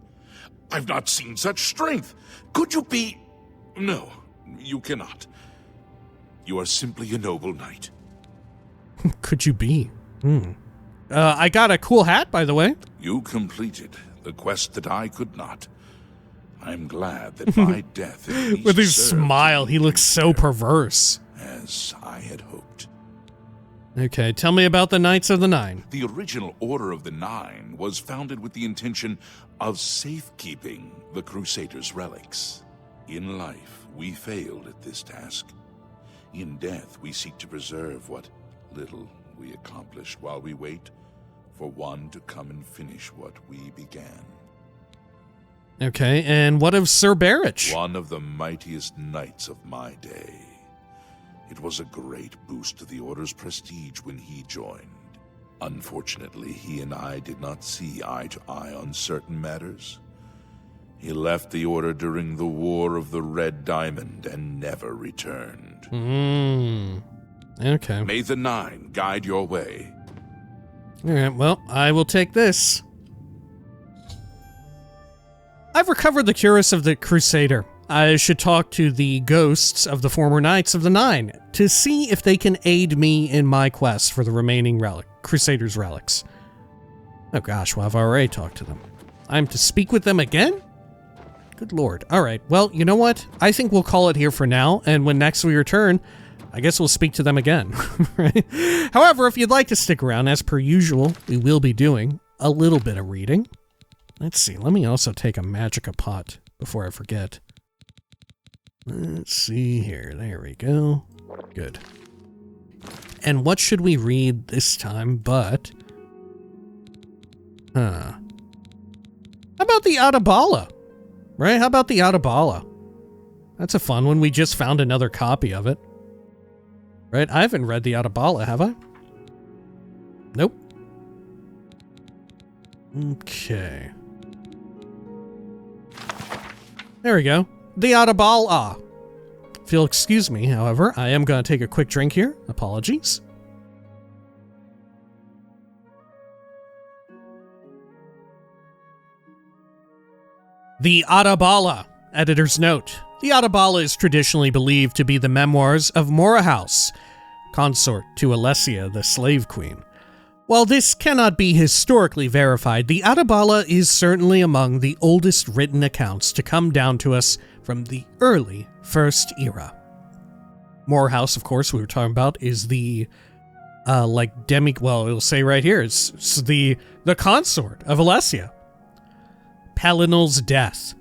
I've not seen such strength. Could you be... No, you cannot. You are simply a noble knight. Could you be? I got a cool hat, by the way. You completed the quest that I could not. I'm glad that my death at least With his served smile, he looks so perverse. as I had hoped. Okay, tell me about the Knights of the Nine. The original Order of the Nine was founded with the intention of safekeeping the Crusaders' relics. In life, we failed at this task. In death, we seek to preserve what little we accomplished while we wait for one to come and finish what we began. Okay, and what of Sir Barrich? One of the mightiest knights of my day. It was a great boost to the Order's prestige when he joined. Unfortunately, he and I did not see eye to eye on certain matters. He left the Order during the War of the Red Diamond and never returned. Okay. May the Nine guide your way. Alright, well, I will take this. I've recovered the cuirass of the Crusader. I should talk to the ghosts of the former Knights of the Nine to see if they can aid me in my quest for the remaining Crusaders' relics. Oh gosh, well, I've already talked to them. I'm to speak with them again? Good lord. All right. Well, you know what? I think we'll call it here for now, and when next we return, I guess we'll speak to them again. Right? However, if you'd like to stick around, as per usual, we will be doing a little bit of reading. Let's see. Let me also take a Magica pot before I forget. Let's see here. There we go. Good. And what should we read this time but... How about the Atabala? Right? How about the Atabala? That's a fun one. We just found another copy of it. Right? I haven't read the Atabala, have I? Nope. Okay. There we go. The Atabala. If you'll excuse me, however, I am going to take a quick drink here. Apologies. The Atabala. Editor's note. The Atabala is traditionally believed to be the memoirs of Morrowind, consort to Alessia, the slave queen. While this cannot be historically verified, the Atabala is certainly among the oldest written accounts to come down to us from the early First Era. Morrowind, of course, we were talking about, is the, it'll say right here, it's the consort of Alessia. Pellinel's death.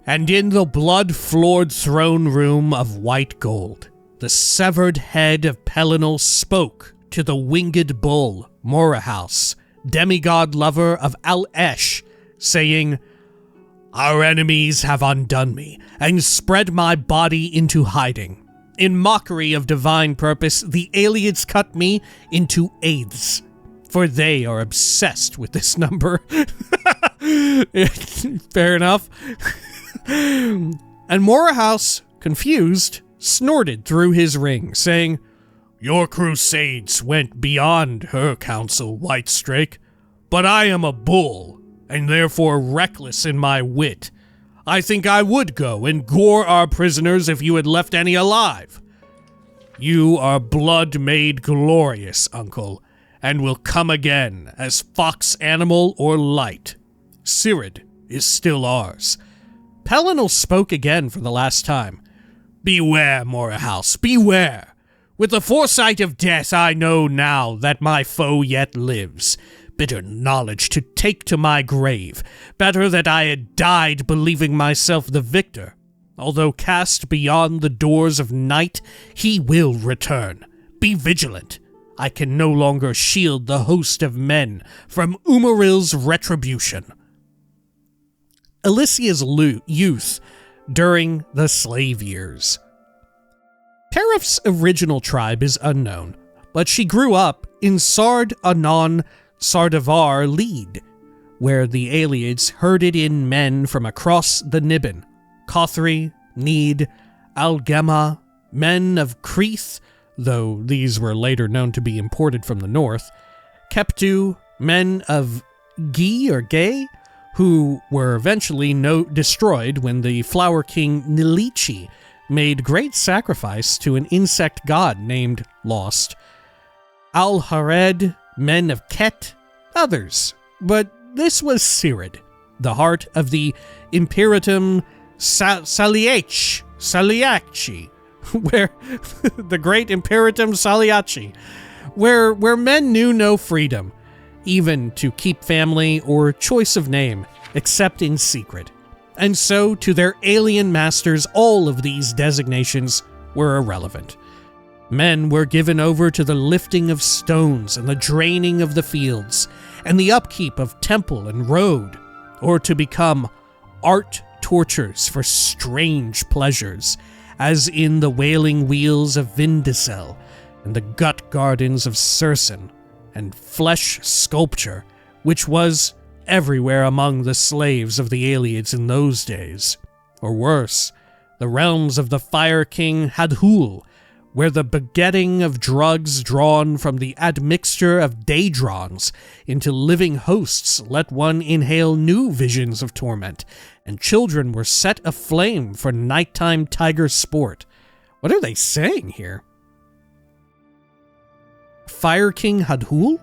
And in the blood-floored throne room of white gold, the severed head of Pellinel spoke to the winged bull, Morrowind, demigod lover of Al-Esh, saying, "Our enemies have undone me, and spread my body into hiding. In mockery of divine purpose, the aliens cut me into eighths, for they are obsessed with this number." Fair enough. And Morrowind, confused, snorted through his ring, saying, "Your crusades went beyond her counsel, Whitestrake, but I am a bull, and therefore reckless in my wit. I think I would go and gore our prisoners if you had left any alive. You are blood made glorious, uncle, and will come again as fox animal or light. Cyrodiil is still ours." Pellinel spoke again for the last time. "Beware, Morrowind, beware. With the foresight of death, I know now that my foe yet lives. Bitter knowledge to take to my grave. Better that I had died believing myself the victor. Although cast beyond the doors of night, he will return. Be vigilant. I can no longer shield the host of men from Umaril's retribution." Alessia's youth during the slave years. Terif's original tribe is unknown, but she grew up in Sard Anon Sardavar Lead, where the Aliads herded in men from across the Niben, Cothri, Need, Algema, men of Creeth, though these were later known to be imported from the north, Keptu, men of Gi or Gay, who were eventually destroyed when the Flower King Nilichi made great sacrifice to an insect god named Lost, Al-Hared, men of Ket, others. But this was Cyrodiil, the heart of the Imperatum Saliaci, where the great Imperatum Saliaci, where men knew no freedom, even to keep family or choice of name, except in secret. And so, to their alien masters, all of these designations were irrelevant. Men were given over to the lifting of stones and the draining of the fields, and the upkeep of temple and road, or to become art tortures for strange pleasures, as in the wailing wheels of Vindicel and the gut gardens of Cercin, and flesh sculpture, which was everywhere among the slaves of the Aliads in those days. Or worse, the realms of the Fire King Hadhul, where the begetting of drugs drawn from the admixture of daedrons into living hosts let one inhale new visions of torment, and children were set aflame for nighttime tiger sport. What are they saying here? Fire King Hadhul?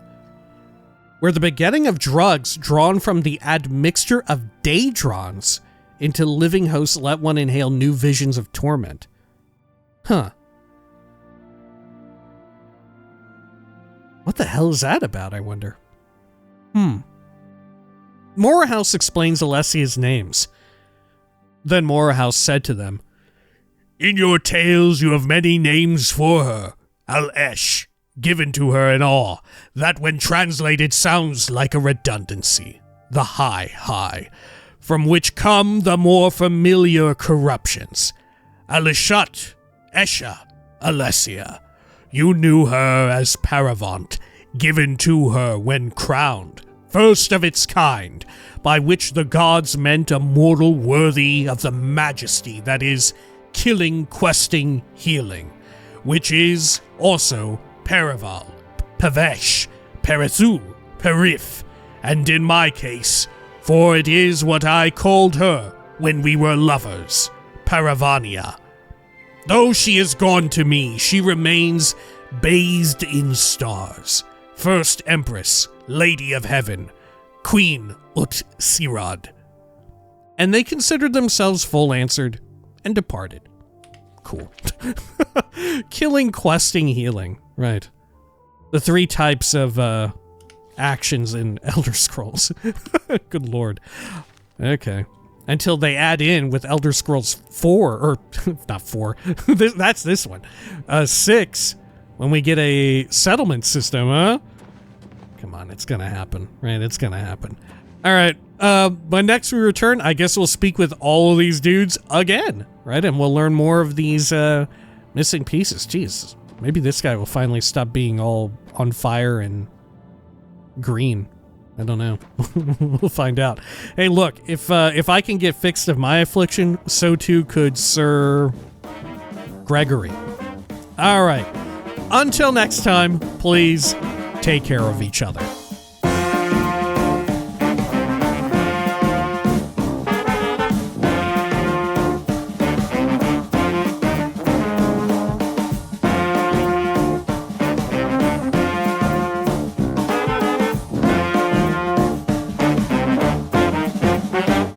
Where the begetting of drugs drawn from the admixture of daedrons into living hosts let one inhale new visions of torment. Huh. What the hell is that about, I wonder? Morahouse explains Alessia's names. Then Morahouse said to them, "In your tales you have many names for her. Al-Esh, given to her in awe, that when translated sounds like a redundancy. The high, from which come the more familiar corruptions. Alishat, Esha, Alessia. You knew her as Paravant, given to her when crowned, first of its kind, by which the gods meant a mortal worthy of the majesty that is killing, questing, healing, which is also Paraval, Pavesh, Perezu, Perif, and in my case, for it is what I called her when we were lovers, Paravania. Though she is gone to me, she remains bathed in stars. First Empress, Lady of Heaven, Queen Ut Sirad." And they considered themselves full answered and departed. Cool. Killing, questing, healing. Right. The 3 types of actions in Elder Scrolls. Good lord. Okay. Until they add in with Elder Scrolls 4, or not 4, that's this one. 6, when we get a settlement system, huh? Come on, it's gonna happen, right? It's gonna happen. All right, when next we return, I guess we'll speak with all of these dudes again, right? And we'll learn more of these missing pieces. Jeez, maybe this guy will finally stop being all on fire and green. I don't know. We'll find out. Hey, look, if I can get fixed of my affliction, so too could Sir Gregory. All right. Until next time, please take care of each other.